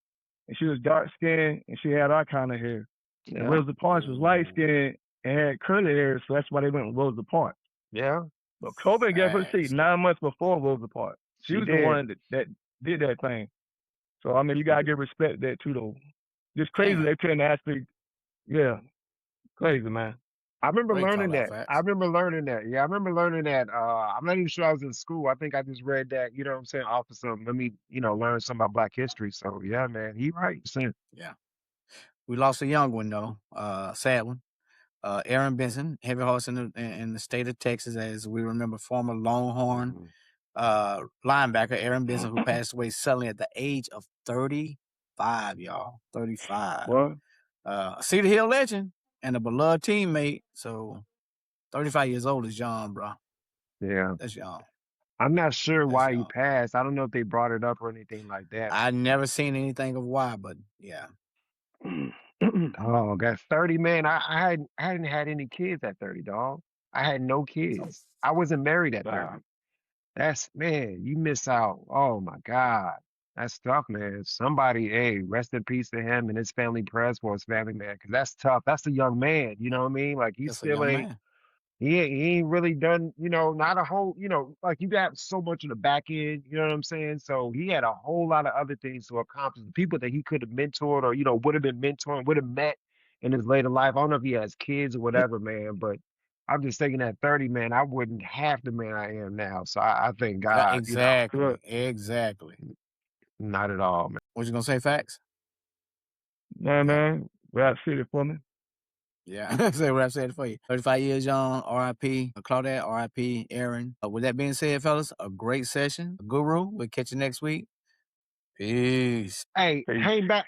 and she was dark skinned and she had our kind of hair. Yeah. And Rosa Parks was light skinned and had curly hair, so that's why they went with Rosa Parks. Yeah. But Coben gave her seat 9 months before Rosa Parks. She was the one that did that thing. So I mean, you gotta give respect to that too, though. Just crazy they couldn't actually, crazy, man. I remember learning that. Yeah, I remember learning that. I'm not even sure I was in school. I think I just read that, you know what I'm saying, off of some, let me, learn something about Black history. So yeah, man, he right. Yeah. We lost a young one though, sad one. Aaron Benson, heavy horse in the state of Texas, as we remember, former Longhorn linebacker Aaron Benson, who passed away suddenly at the age of 35, y'all. 35. What? Cedar Hill legend and a beloved teammate. So 35 years old is young, bro. Yeah. That's young. I'm not sure That's why he y'all. passed. I don't know if they brought it up or anything like that. I never seen anything of why, but yeah. Oh, got 30, man. I hadn't had any kids at 30, dog. I had no kids. I wasn't married at 30. Wow. That's man, you miss out. Oh my God. That's tough, man. Somebody, hey, rest in peace to him and his family, prayers for his family, man. Cause that's tough. That's a young man. You know what I mean? Like he That's a still young ain't man. he ain't really done, not a whole, like you got so much in the back end, you know what I'm saying? So he had a whole lot of other things to accomplish. The people that he could have mentored or, would have been mentoring, would have met in his later life. I don't know if he has kids or whatever, man, but I'm just thinking at 30, man, I wouldn't have the man I am now. So I thank God, Exactly. Look, Exactly. not at all, man. What you gonna say, facts? no, Yeah. man. Rap City for me. Yeah. Say what I said for you. 35 years young, RIP. Claudette, RIP, Aaron. With that being said, fellas, a great session. Guru, we'll catch you next week. Peace. Hey, Peace. hang back.